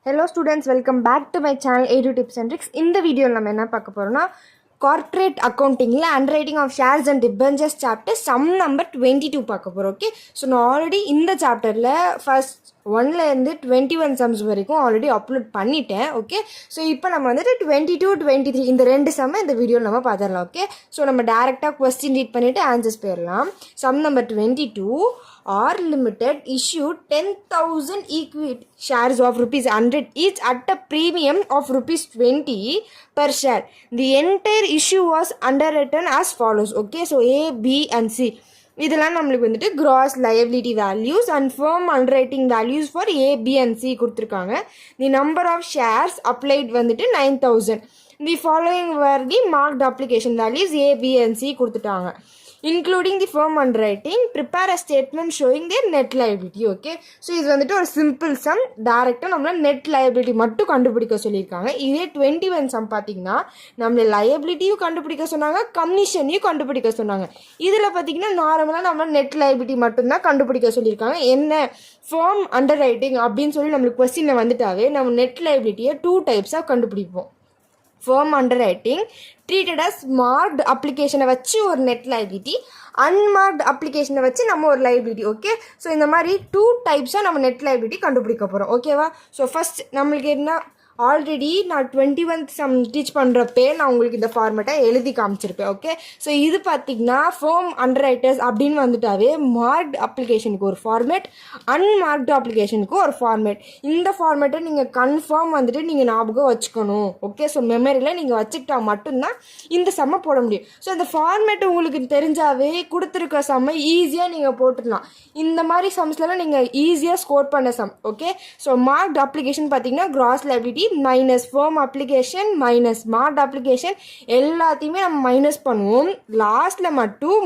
Hello students, welcome back to my channel A2 Tips and Tricks. In the video நம்ம என்ன பார்க்க போறோம்னா corporate accountingல underwriting of shares and debentures chapter sum number 22 பார்க்க போறோம். Okay, so நான் already இந்த சாப்டரில் ஃபர்ஸ்ட் 1லேருந்து 21 சம்ஸ் வரைக்கும் ஆல்ரெடி அப்லோட் பண்ணிட்டேன். ஓகே, ஸோ இப்போ நம்ம வந்துட்டு 22, 23 இந்த ரெண்டு சம்மை இந்த வீடியோவில் நம்ம பார்த்துடலாம். ஓகே, ஸோ நம்ம டேரெக்டாக கொஸ்டின் ரீட் பண்ணிவிட்டு ஆன்சர்ஸ் போயிடலாம். Sum number 22, R Limited issued 10,000 equity shares of rupees 100 each at a premium of rupees 20 per share. The entire issue was underwritten as follows. Okay, so A, B and C. இதெல்லாம் நம்மளுக்கு வந்துட்டு gross liability values and firm underwriting values for A, B and C கொடுத்துருக்காங்க. The number of shares applied வந்துட்டு 9,000. The following were the marked application values A, B and C கொடுத்துட்டாங்க. Including the firm underwriting, prepare a statement showing their net liability. Okay, so இது வந்துட்டு ஒரு simple some. டேரெக்டாக நம்மள net liability மட்டும் கண்டுபிடிக்க சொல்லியிருக்காங்க. இதே 21 சம் பார்த்தீங்கன்னா நம்மள லைபிலிட்டியும் கண்டுபிடிக்க சொன்னாங்க, கமிஷனையும் கண்டுபிடிக்க சொன்னாங்க. இதில் பார்த்தீங்கன்னா நார்மலாக நம்ம நெட் லைபிலிட்டி மட்டும்தான் கண்டுபிடிக்க சொல்லியிருக்காங்க. என்ன ஃபர்ம் அண்டர் ரைட்டிங் அப்படின்னு சொல்லி நம்மளுக்கு கொஸ்டினில் வந்துட்டாவே நம்ம நெட் லைபிலிட்டியை 2 டைப்ஸாக கண்டுபிடிப்போம். firm underwriting treated as marked application வச்சு ஒரு நெட் லைபிலிட்டி, அன்மார்க்ட் அப்ளிகேஷனை வச்சு நம்ம ஒரு லைபிலிட்டி. ஓகே, ஸோ இந்த மாதிரி 2 டைப்ஸாக நம்ம நெட் லைபிலிட்டி கண்டுபிடிக்க போகிறோம். ஓகேவா? ஸோ ஃபஸ்ட் நம்மளுக்கு என்ன, ஆல்ரெடி நான் 21 சம் டீச் பண்ணுறப்பே நான் உங்களுக்கு இந்த ஃபார்மேட்டை எழுதி காமிச்சிருப்பேன். ஓகே, ஸோ இது பார்த்திங்கன்னா ஃபர்ம் அண்டர்ரைட்டர்ஸ் அப்படின்னு வந்துட்டாவே மார்க்ட் அப்ளிகேஷனுக்கு ஒரு ஃபார்மேட், அன்மார்க்டு அப்ளிகேஷனுக்கு ஒரு ஃபார்மேட். இந்த ஃபார்மேட்டை நீங்கள் கன்ஃபார்ம் வந்துட்டு நீங்கள் ஞாபகம் வச்சுக்கணும். ஓகே, ஸோ மெமரியில் நீங்கள் வச்சுக்கிட்டா மட்டும்தான் இந்த சம்மை போட முடியும். ஸோ இந்த ஃபார்மேட் உங்களுக்கு தெரிஞ்சாவே கொடுத்துருக்க சம்மை ஈஸியாக நீங்கள் போட்டுடலாம். இந்த மாதிரி சம்ஸ்லாம் நீங்கள் ஈஸியாக ஸ்கோர் பண்ண சம். ஓகே, ஸோ மார்க்ட் அப்ளிகேஷன் பார்த்தீங்கன்னா gross liability minus firm application minus marked application எல்லாத்தையுமே நம்ம மைனஸ் பண்ணுவோம். லாஸ்ட்டில் மட்டும்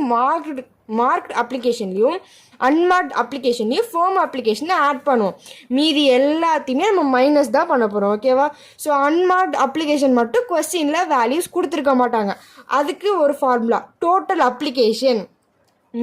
மார்க்ட் அப்ளிகேஷன்லையும் அன்மார்க்ட் அப்ளிகேஷன்லையும் ஃபர்ம் அப்ளிகேஷனை ஆட் பண்ணுவோம். மீதி எல்லாத்தையுமே நம்ம மைனஸ் தான் பண்ண போகிறோம். ஓகேவா? ஸோ அன்மார்க்ட் அப்ளிகேஷன் மட்டும் கொஸ்டினில் வேல்யூஸ் கொடுத்துருக்க மாட்டாங்க. அதுக்கு ஒரு formula, total application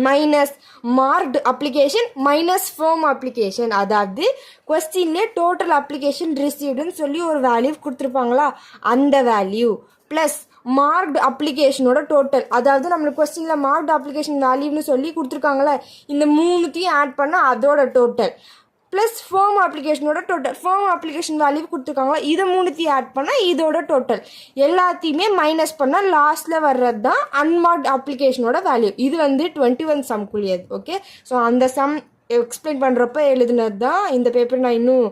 minus marked application minus firm application. அதாவது கொஸ்டின்லேயே டோட்டல் அப்ளிகேஷன் ரிசீவ்டுன்னு சொல்லி ஒரு வேல்யூ கொடுத்துருப்பாங்களா, அந்த வேல்யூ ப்ளஸ் மார்க்டு அப்ளிகேஷனோட டோட்டல், அதாவது நம்மளுக்கு கொஸ்டினில் மார்க்டு அப்ளிகேஷன் வேல்யூன்னு சொல்லி கொடுத்துருக்காங்களே, இந்த மூணுத்தையும் ஆட் பண்ணால் அதோட டோட்டல் ப்ளஸ் ஃபர்ம் அப்ளிகேஷனோட டோட்டல், ஃபர்ம் அப்ளிகேஷன் வேல்யூ கொடுத்துருக்காங்களா, இதை மூணுத்தையும் ஆட் பண்ணால் இதோட டோட்டல், எல்லாத்தையுமே மைனஸ் பண்ணால் லாஸ்ட்டில் வர்றது தான் அன்மார்க்ட் அப்ளிகேஷனோட வேல்யூ. இது வந்து 21 சம்குள்ளேயது. ஓகே, ஸோ அந்த சம் எக்ஸ்பிளைன் பண்ணுறப்ப எழுதுனது தான் இந்த பேப்பர் நான் இன்னும்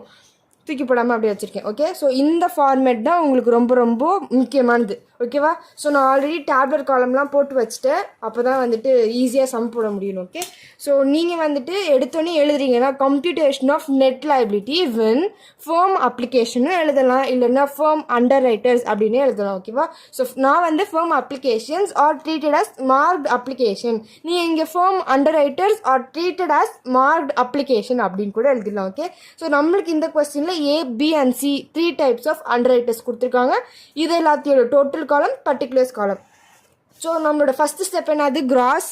தூக்கி போடாமல் அப்படியே வச்சுருக்கேன். ஓகே, ஸோ இந்த ஃபார்மேட் தான் உங்களுக்கு ரொம்ப ரொம்ப முக்கியமானது. ஓகேவா? ஸோ நான் ஆல்ரெடி டேப்லெட் காலம்லாம் போட்டு வச்சுட்டேன், அப்போ தான் வந்துட்டு ஈஸியாக சம் போட முடியும். ஓகே, ஸோ நீங்கள் வந்துட்டு எடுத்தோன்னே எழுதுறீங்கன்னா computation of net liability when firm அப்ளிகேஷனும் எழுதலாம், இல்லைன்னா ஃபர்ம் அண்டர் ரைட்டர்ஸ் அப்படின்னு எழுதலாம். ஓகேவா? ஸோ நான் வந்து firm applications are treated as marked application, நீங்கள் இங்கே firm underwriters are treated as marked application அப்படின்னு கூட எழுதிடலாம். ஓகே, ஸோ நம்மளுக்கு இந்த கொஸ்டினில் A, B and C 3 types of underwriters கொடுத்துருக்காங்க. இது எல்லாத்தையோட total column, particulars column. So நம்மளோட ஃபஸ்ட்டு ஸ்டெப் என்னது, கிராஸ்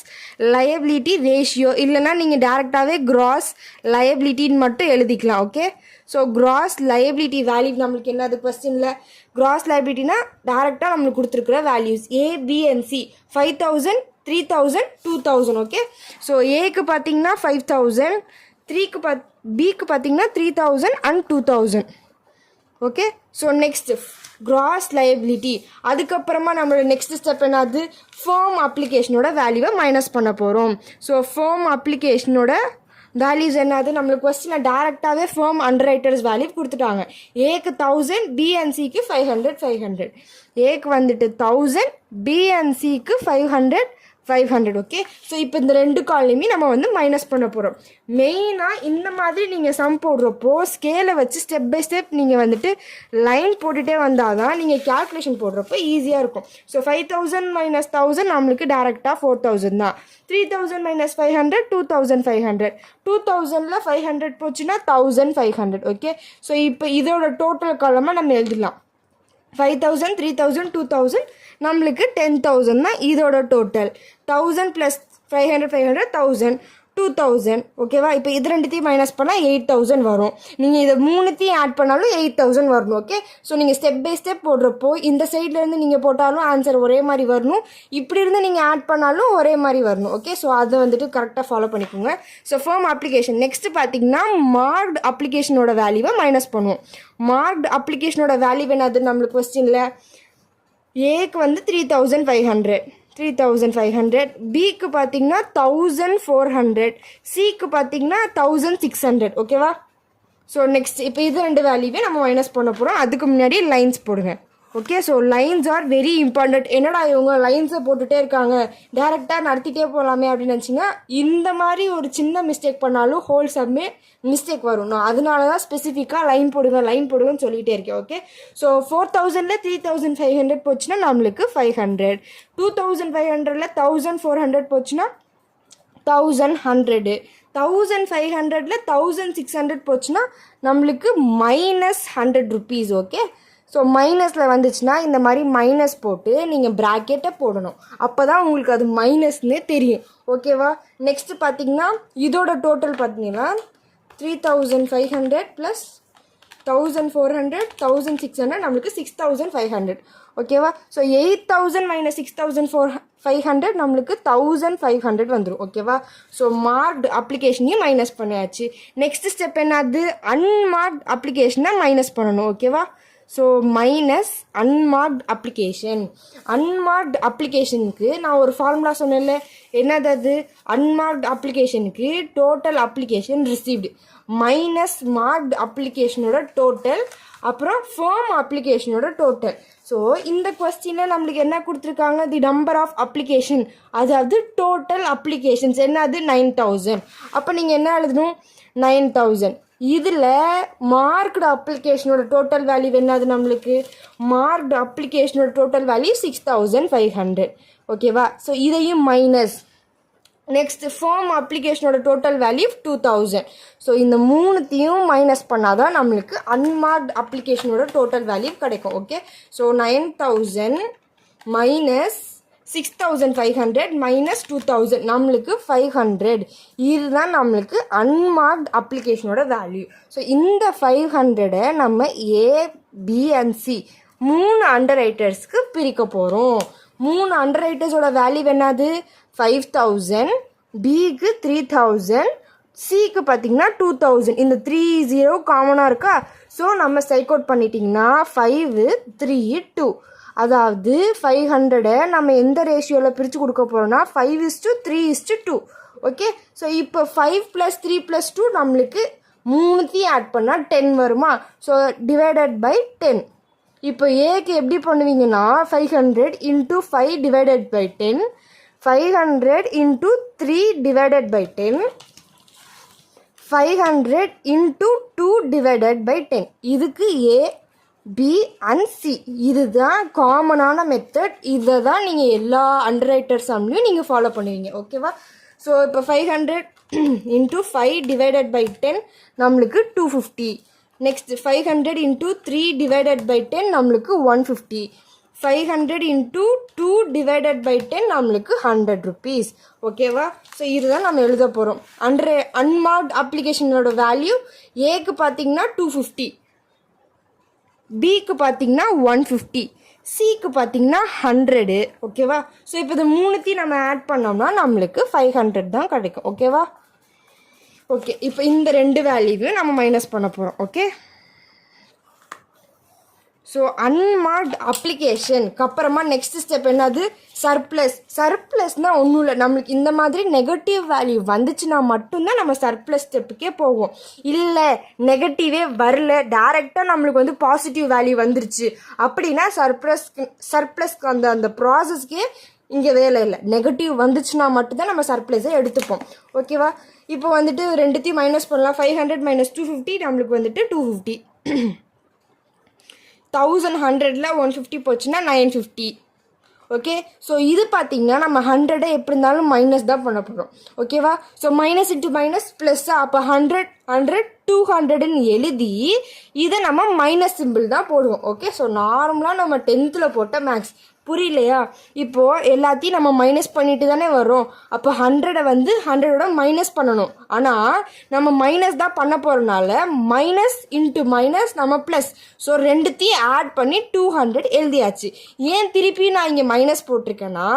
லயபிலிட்டி ரேஷியோ, இல்லைனா நீங்கள் டேரெக்டாகவே கிராஸ் லயபிலிட்டின்னு மட்டும் எழுதிக்கலாம். Okay, so gross liability value நம்மளுக்கு என்னது கொஸ்டினில், கிராஸ் லயபிலிட்டினா டேரெக்டாக நம்மளுக்கு கொடுத்துருக்குற values A, B and C 5,000, 3,000, 2,000. Okay, so ஏக்கு பார்த்தீங்கன்னா 5,000, பிக்கு பார்த்தீங்கன்னா 3,000 and 2,000. Okay, so next gross liability. அதுக்கப்புறமா நம்மளோட நெக்ஸ்ட் ஸ்டெப் என்னது, ஃபர்ம் அப்ளிகேஷனோட வேல்யூவை மைனஸ் பண்ண போகிறோம். ஸோ ஃபர்ம் அப்ளிகேஷனோட வேல்யூஸ் என்னது, நம்மளுக்கு கொஸ்டினில் டேரெக்டாகவே ஃபர்ம் அண்டர்ரைட்டர்ஸ் வேல்யூ கொடுத்துட்டாங்க. ஏக்கு 1000, B and Cக்கு 500, 500. ஏக்கு வந்துட்டு 1000, B and Cக்கு 500, 500. ஓகே, ஸோ இப்போ இந்த ரெண்டு காலையுமே நம்ம வந்து மைனஸ் பண்ண போகிறோம். மெயினாக இந்த மாதிரி நீங்கள் சம் போடுறப்போ ஸ்கேலை வச்சு ஸ்டெப் பை ஸ்டெப் நீங்கள் வந்துட்டு லைன் போட்டுகிட்டே வந்தால் தான் நீங்கள் கேல்குலேஷன் போடுறப்போ ஈஸியாக இருக்கும். ஸோ 5,000 மைனஸ் 1,000 நம்மளுக்கு டேரெக்டாக 4,000 தான். 3,000 மைனஸ் 500, 2,500. 2,000ல் 500 போச்சுன்னா 1,500. ஓகே, ஸோ இப்போ இதோட டோட்டல் காலமாக நம்ம எழுதிடலாம். 5,000, 3,000, 2,000 நம்மளுக்கு 10,000 தான் இதோட டோட்டல். 1,000 + 500, 500, 1,000. 2000 ஓகேவா. இப்போ இது ரெண்டுத்தையும் மைனஸ் பண்ணால் 8000 வரும். நீங்கள் இதை மூணுத்தையும் ஆட் பண்ணாலும் 8000 வரணும். ஓகே, ஸோ நீங்கள் ஸ்டெப் பை ஸ்டெப் போடுறப்போ இந்த சைட்லேருந்து நீங்கள் போட்டாலும் ஆன்சர் ஒரே மாதிரி வரணும், இப்படி இருந்து நீங்கள் ஆட் பண்ணாலும் ஒரே மாதிரி வரணும். ஓகே, ஸோ அதை வந்துட்டு கரெக்டாக ஃபாலோ பண்ணிக்கோங்க. ஸோ ஃபார்ம் அப்ளிகேஷன் நெக்ஸ்ட்டு பார்த்தீங்கன்னா மார்க்டு அப்ளிகேஷனோட வேல்யூவை மைனஸ் பண்ணுவோம். மார்க்டு அப்ளிகேஷனோட வேல்யூ என்னது நம்மளுக்கு கொஸ்டினில் ஏக்கு வந்து 3500, பிக்கு பார்த்தீங்கன்னா 1400, சிக்கு பார்த்தீங்கன்னா 1600. ஓகேவா. ஸோ நெக்ஸ்ட் இப்போ இது ரெண்டு வேல்யூவே நம்ம மைனஸ் பண்ண போகிறோம். அதுக்கு முன்னாடி லைன்ஸ் போடுங்க. Okay, so lines are very important. என்னடா இவங்க லைன்ஸை போட்டுகிட்டே இருக்காங்க, டேரெக்டாக நடத்திட்டே போகலாமே அப்படின்னு நினச்சிங்க, இந்த மாதிரி ஒரு சின்ன மிஸ்டேக் பண்ணாலும் ஹோல் சம்மே மிஸ்டேக் வரும். நான் அதனால தான் ஸ்பெசிஃபிக்காக லைன் போடுங்கன்னு சொல்லிகிட்டே இருக்கேன். ஓகே, ஸோ 4000ல் 3500 போச்சுன்னா நம்மளுக்கு 500, 2500ல் 1400 போச்சுன்னா 1100, 1500ல் 1600 போச்சுன்னா நம்மளுக்கு -100 rupees. ஓகே, ஸோ மைனஸில் வந்துச்சுன்னா இந்த மாதிரி மைனஸ் போட்டு நீங்கள் ப்ராக்கெட்டை போடணும், அப்போ தான் உங்களுக்கு அது மைனஸ்னே தெரியும். ஓகேவா. நெக்ஸ்ட்டு பார்த்தீங்கன்னா இதோட டோட்டல் பார்த்தீங்கன்னா 3500 ப்ளஸ் 1400, 1600 நம்மளுக்கு 6500. ஓகேவா. ஸோ 8000 - 6500 நம்மளுக்கு 1500 வந்துடும். ஓகேவா. ஸோ மார்க்டு அப்ளிகேஷனையும் மைனஸ் பண்ணியாச்சு. நெக்ஸ்ட் ஸ்டெப் என்னது, அன்மார்க்டு அப்ளிகேஷனை மைனஸ் பண்ணணும். ஓகேவா. So minus unmarked application. Unmarked அப்ளிகேஷனுக்கு நான் ஒரு ஃபார்முலா சொன்னேன்ல, என்னது அது, அன்மார்க்டு அப்ளிகேஷனுக்கு total application received minus marked அப்ளிகேஷனோட டோட்டல், அப்புறம் ஃபார்ம் அப்ளிகேஷனோட டோட்டல். ஸோ இந்த கொஸ்டினில் நம்மளுக்கு என்ன கொடுத்துருக்காங்க, தி நம்பர் ஆஃப் அப்ளிகேஷன், அதாவது டோட்டல் அப்ளிகேஷன்ஸ் என்னது 9000. அப்போ நீங்கள் என்ன எழுதணும், 9000. இதில் மார்க்டு அப்ளிகேஷனோட டோட்டல் வேல்யூ என்னது, நம்மளுக்கு மார்க்டு அப்ளிகேஷனோட டோட்டல் வேல்யூ 6500. ஓகேவா. ஸோ இதையும் மைனஸ். நெக்ஸ்ட் ஃபார்ம் அப்ளிகேஷனோட டோட்டல் வேல்யூ 2000. ஸோ இந்த மூணுத்தையும் மைனஸ் பண்ணால் தான் நம்மளுக்கு அன்மார்க்டு அப்ளிகேஷனோட டோட்டல் வேல்யூ கிடைக்கும். ஓகே, ஸோ 9000 மைனஸ் 6500 மைனஸ் 2000 நம்மளுக்கு 500. இதுதான் நம்மளுக்கு அன்மார்க்டு அப்ளிகேஷனோட வேல்யூ. ஸோ இந்த 500 நம்ம ஏ, பி அண்ட் சி 3 அண்டர் ரைட்டர்ஸ்க்கு பிரிக்க போகிறோம். 3 அண்டர் ரைட்டர்ஸோட வேல்யூ என்னது, 5000, பிக்கு 3000, சிக்கு பார்த்தீங்கன்னா 2000. இந்த 30 காமனாக இருக்கா. ஸோ நம்ம ஸ்ட்ரைக் அவுட் பண்ணிட்டிங்கன்னா 5, 3, 2. அதாவது 500 நம்ம எந்த ரேஷியோவில் பிரித்து கொடுக்க போகிறோம்னா 5:3:2. ஓகே, ஸோ இப்போ 5 + 3 + 2 நம்மளுக்கு மூணுத்தையும் ஆட் பண்ணால் 10 வருமா. So divided by 10. இப்போ ஏக்கு எப்படி பண்ணுவீங்கன்னா 500 × 5 divided by 10, 500 × 3 divided by 10, 500 × 2 divided by 10. இதுக்கு ஏ, பி அண்ட் சி, இதுதான் காமனான மெத்தட். இதை தான் நீங்கள் எல்லா அண்டர் ரைட்டர் சம்லையும் நீங்கள் ஃபாலோ பண்ணுவீங்க. ஓகேவா. ஸோ இப்போ 500 × 5 டிவைடட் பை 10 நம்மளுக்கு 250. நெக்ஸ்ட் 500 × 3 டிவைடட் பை 10 நம்மளுக்கு 150. 500 × 2 டிவைடட் பை 10 நம்மளுக்கு 100 rupees. ஓகேவா. ஸோ இதுதான் நம்ம எழுத போகிறோம். அன்மார்க்டு அப்ளிகேஷனோட வேல்யூ ஏக்கு பார்த்தீங்கன்னா 250, பிக்கு பார்த்தீங்கன்னா 150, சிக்கு பார்த்தீங்கன்னா 100. ஓகேவா. ஸோ இப்போ இது மூணுத்தையும் நம்ம ஆட் பண்ணோம்னா நம்மளுக்கு 500 தான் கிடைக்கும். ஓகேவா. ஓகே, இப்போ இந்த ரெண்டு வேல்யூவையும் நம்ம மைனஸ் பண்ண போகிறோம். ஓகே, ஸோ அன்மார்க்டு அப்ளிகேஷனுக்கு அப்புறமா நெக்ஸ்ட் ஸ்டெப் என்னது, சர்ப்ளஸ். சர்ப்ளஸ்னால் ஒன்றும் இல்லை, நம்மளுக்கு இந்த மாதிரி நெகட்டிவ் வேல்யூ வந்துச்சுன்னா மட்டும்தான் நம்ம சர்ப்ளஸ் ஸ்டெப்புக்கே போவோம். இல்லை நெகட்டிவே வரல, டேரெக்டாக நம்மளுக்கு வந்து பாசிட்டிவ் வேல்யூ வந்துருச்சு அப்படின்னா சர்ப்ளஸ்க்கு அந்த ப்ராசஸ்க்கே இங்கே வேலை இல்லை. நெகட்டிவ் வந்துச்சுன்னா மட்டும்தான் நம்ம சர்ப்ளஸை எடுத்துப்போம். ஓகேவா. இப்போ வந்துட்டு ரெண்டுத்தையும் மைனஸ் பண்ணலாம். 500 - 250 நம்மளுக்கு வந்துட்டு 250. 1100ல் 150 போச்சுன்னா 950. ஓகே, ஸோ இது பார்த்தீங்கன்னா நம்ம 100 எப்படி இருந்தாலும் மைனஸ் தான் பண்ண போகிறோம். ஓகேவா. ஸோ மைனஸ் இன்ட்டு மைனஸ் ப்ளஸ்ஸாக, அப்போ 100 200ன்னு எழுதி இதை நம்ம மைனஸ் சிம்பிள் தான் போடுவோம். ஓகே, ஸோ நார்மலாக நம்ம 10th போட்ட மேக்ஸ் புரியலையா? இப்போது எல்லாத்தையும் நம்ம மைனஸ் பண்ணிட்டு தானே வரோம். அப்போ 100 வந்து 100ஓட மைனஸ் பண்ணணும். ஆனால் நம்ம மைனஸ் தான் பண்ண போகிறனால மைனஸ் இன்ட்டு மைனஸ் நம்ம ப்ளஸ். ஸோ ரெண்டுத்தையும் ஆட் பண்ணி 200 எழுதியாச்சு. ஏன் திருப்பி நான் இங்கே மைனஸ் போட்டிருக்கேன்னா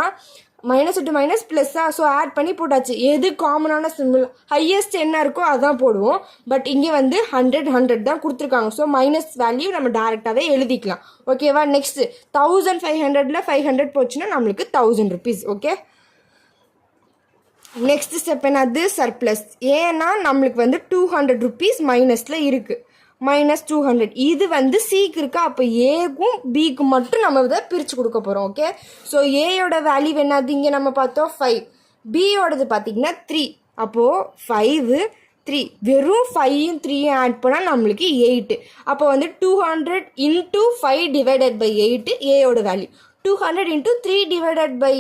மைனஸ் இன்ட்டு மைனஸ் ப்ளஸ்ஸாக, ஸோ ஆட் பண்ணி போட்டாச்சு. எது காமனான சிம்பிள் ஹையஸ்ட் என்ன இருக்கோ அதான் போடுவோம். பட் இங்கே வந்து 100 தான் கொடுத்துருக்காங்க. ஸோ மைனஸ் வேல்யூ நம்ம டேரெக்டாகவே எழுதிக்கலாம். ஓகேவா? நெக்ஸ்ட்டு 1500ல் 500 போச்சுன்னா நம்மளுக்கு 1000 rupees. ஓகே, நெக்ஸ்ட் ஸ்டெப் என்னது? சர்ப்ளஸ். ஏன்னா நம்மளுக்கு வந்து 200 rupees மைனஸில் இருக்குது. -200 இது வந்து சிக்கு இருக்கா. அப்போ ஏக்கும் பிக்கு மட்டும் நம்ம இதை பிரித்து கொடுக்க போகிறோம். ஓகே, ஸோ ஏயோட வேல்யூ என்னது? இங்கே நம்ம பார்த்தோம் 5, பியோடது பார்த்தீங்கன்னா 3. அப்போது 5 3 வெறும் 5யும் 3யும் ஆட் பண்ணால் நம்மளுக்கு 8. அப்போ வந்து 200 × 5 டிவைடட் பை 8 ஏயோட வேல்யூ, 200 × 3 டிவைடட் பை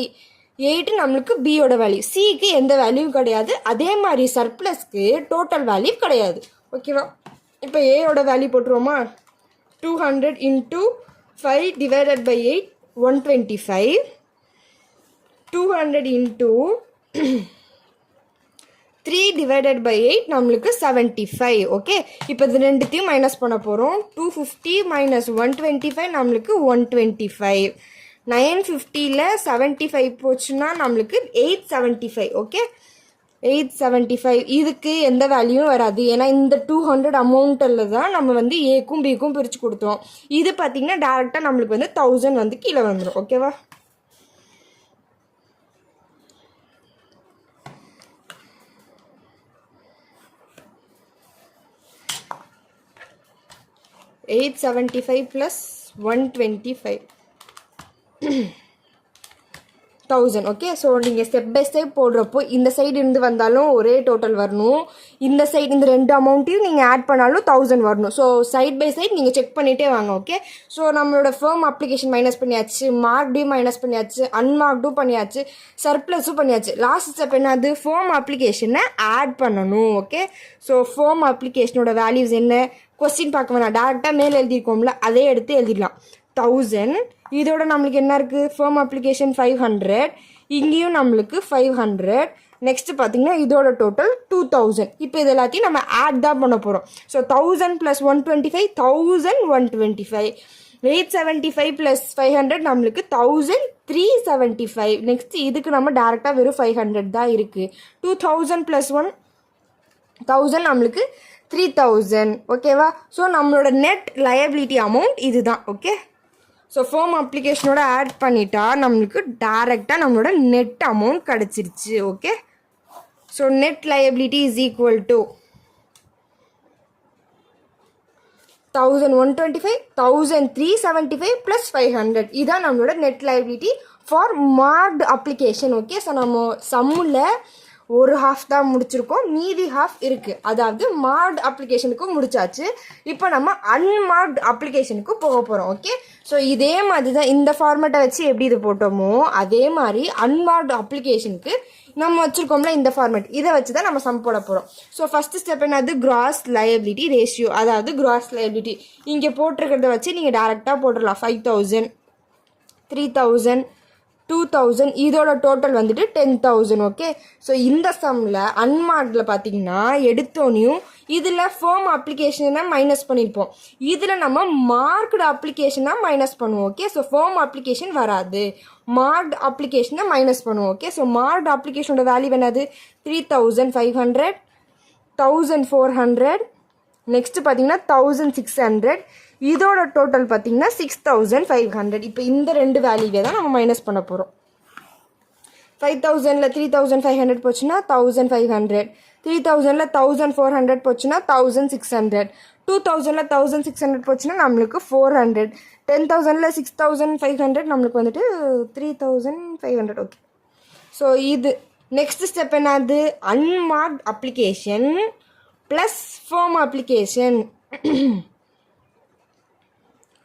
8 நம்மளுக்கு பியோட வேல்யூ. சிக்கு எந்த வேல்யூவும் கிடையாது. அதே மாதிரி சர்ப்ளஸ்க்கு டோட்டல் வேல்யூ கிடையாது. ஓகேவா? இப்போ ஏயோட வேல்யூ போட்டுருவோமா? 200 × 5 டிவைடட் பை 8 125. 200 × 3 டிவைடட் பை 8 நம்மளுக்கு 75. ஓகே, இப்போ இது ரெண்டுத்தையும் மைனஸ் பண்ண போகிறோம். 250 - 125 நம்மளுக்கு 125. 950ல் 75 போச்சுன்னா நம்மளுக்கு 875. ஓகே, 875. இதுக்கு எந்த வேல்யூவும் வராது. ஏன்னா இந்த 200 அமௌண்ட்டில் தான் நம்ம வந்து ஏக்கும் பிக்கும் பிரித்து கொடுத்தோம். இது பார்த்திங்கன்னா டேரெக்டாக நம்மளுக்கு வந்து 1000 வந்து கீழே வந்துடும். ஓகேவா? $875 + 125 1000. ஓகே, ஸோ நீங்கள் ஸ்டெப் பை ஸ்டெப் போடுறப்போ இந்த சைடு இருந்து வந்தாலும் ஒரே டோட்டல் வரணும். இந்த சைடு இந்த ரெண்டு அமௌண்ட்டையும் நீங்கள் ஆட் பண்ணாலும் 1000 வரணும். ஸோ சைட் பை சைட் நீங்கள் செக் பண்ணிகிட்டே வாங்க. ஓகே, ஸோ நம்மளோட ஃபர்ம் அப்ளிகேஷன் மைனஸ் பண்ணியாச்சு, மார்க்டையும் மைனஸ் பண்ணியாச்சு, அன்மார்க்டும் பண்ணியாச்சு, சர்ப்ளஸும் பண்ணியாச்சு. லாஸ்ட் ஸ்டெப் என்னது? ஃபர்ம் அப்ளிகேஷனை ஆட் பண்ணணும். ஓகே, ஸோ ஃபர்ம் அப்ளிகேஷனோட வேல்யூஸ் என்ன? கொஸ்டின் பார்க்க வேணாம், டேரெக்டாக மேலே எழுதியிருக்கோம்ல அதே எடுத்து எழுதிடலாம். 1000. இதோட நம்மளுக்கு என்ன இருக்குது? Firm application 500. இங்கேயும் நம்மளுக்கு 500. நெக்ஸ்ட்டு பார்த்தீங்கன்னா இதோட டோட்டல் 2000. இப்போ இது எல்லாத்தையும் நம்ம ஆட் தான் பண்ண போகிறோம். ஸோ 1000 + 125 1125. 875 + 500 நம்மளுக்கு 1375. நெக்ஸ்ட் இதுக்கு நம்ம டேரெக்டாக வெறும் 500 தான் இருக்குது. 2000 + 1000 நம்மளுக்கு 3000. ஓகேவா? ஸோ நம்மளோட நெட் லயபிலிட்டி அமௌண்ட் இது தான். ஓகே, ஸோ ஃபர்ம் அப்ளிகேஷனோட ஆட் பண்ணிட்டா நம்மளுக்கு டேரெக்டாக நம்மளோட நெட் அமௌண்ட் கிடச்சிருச்சு. Okay, so net liability is equal to 1125 1375 + 500. இதுதான் நம்மளோட net liability for marked application. Okay, so நம்ம சம்மில் ஒரு ஹாஃப் தான் முடிச்சிருக்கோம், மீதி ஹாஃப் இருக்குது. அதாவது மார்க்டு அப்ளிகேஷனுக்கும் முடிச்சாச்சு. இப்போ நம்ம அன்மார்க்டு அப்ளிகேஷனுக்கு போக போகிறோம். ஓகே, ஸோ இதே மாதிரி தான் இந்த ஃபார்மேட்டை வச்சு எப்படி இது போட்டோமோ அதே மாதிரி அன்மார்க்டு அப்ளிகேஷனுக்கு நம்ம வச்சுருக்கோம்ல இந்த ஃபார்மேட், இதை வச்சு தான் நம்ம சம் போட போகிறோம். ஸோ ஃபஸ்ட்டு ஸ்டெப் என்னது? Gross liability ratio. அதாவது கிராஸ் லயபிலிட்டி இங்கே போட்டிருக்கிறத வச்சு நீங்கள் டேரெக்டாக போட்டுடலாம். 5000 3000 2000 இதோட டோட்டல் வந்துட்டு 10,000. ஓகே, ஸோ இந்த சம்மில் அன்மார்க்டில் பார்த்தீங்கன்னா எடுத்தோனையும் இதில் ஃபர்ம் அப்ளிகேஷனை மைனஸ் பண்ணியிருப்போம், இதில் நம்ம மார்க்டு அப்ளிகேஷனாக மைனஸ் பண்ணுவோம். ஓகே, ஸோ ஃபர்ம் அப்ளிகேஷன் வராது, மார்க்டு அப்ளிகேஷனை மைனஸ் பண்ணுவோம். ஓகே, ஸோ மார்க்டு அப்ளிகேஷனோட வேல்யூ என்னது? 3500 1400. நெக்ஸ்ட்டு பார்த்தீங்கன்னா 1600. இதோட டோட்டல் பார்த்தீங்கன்னா 6500. இப்போ இந்த ரெண்டு வேல்யூவே தான் நம்ம மைனஸ் பண்ண போகிறோம். 5000ல் 3500 போச்சுன்னா 1500. 3000ல் 1400 போச்சுன்னா 1600. 2000ல் 1600 போச்சுன்னா நம்மளுக்கு 400. 10,000ல் 6500 நம்மளுக்கு வந்துட்டு 3500. ஓகே, ஸோ இது நெக்ஸ்ட் ஸ்டெப் என்னது? Unmarked application plus firm application.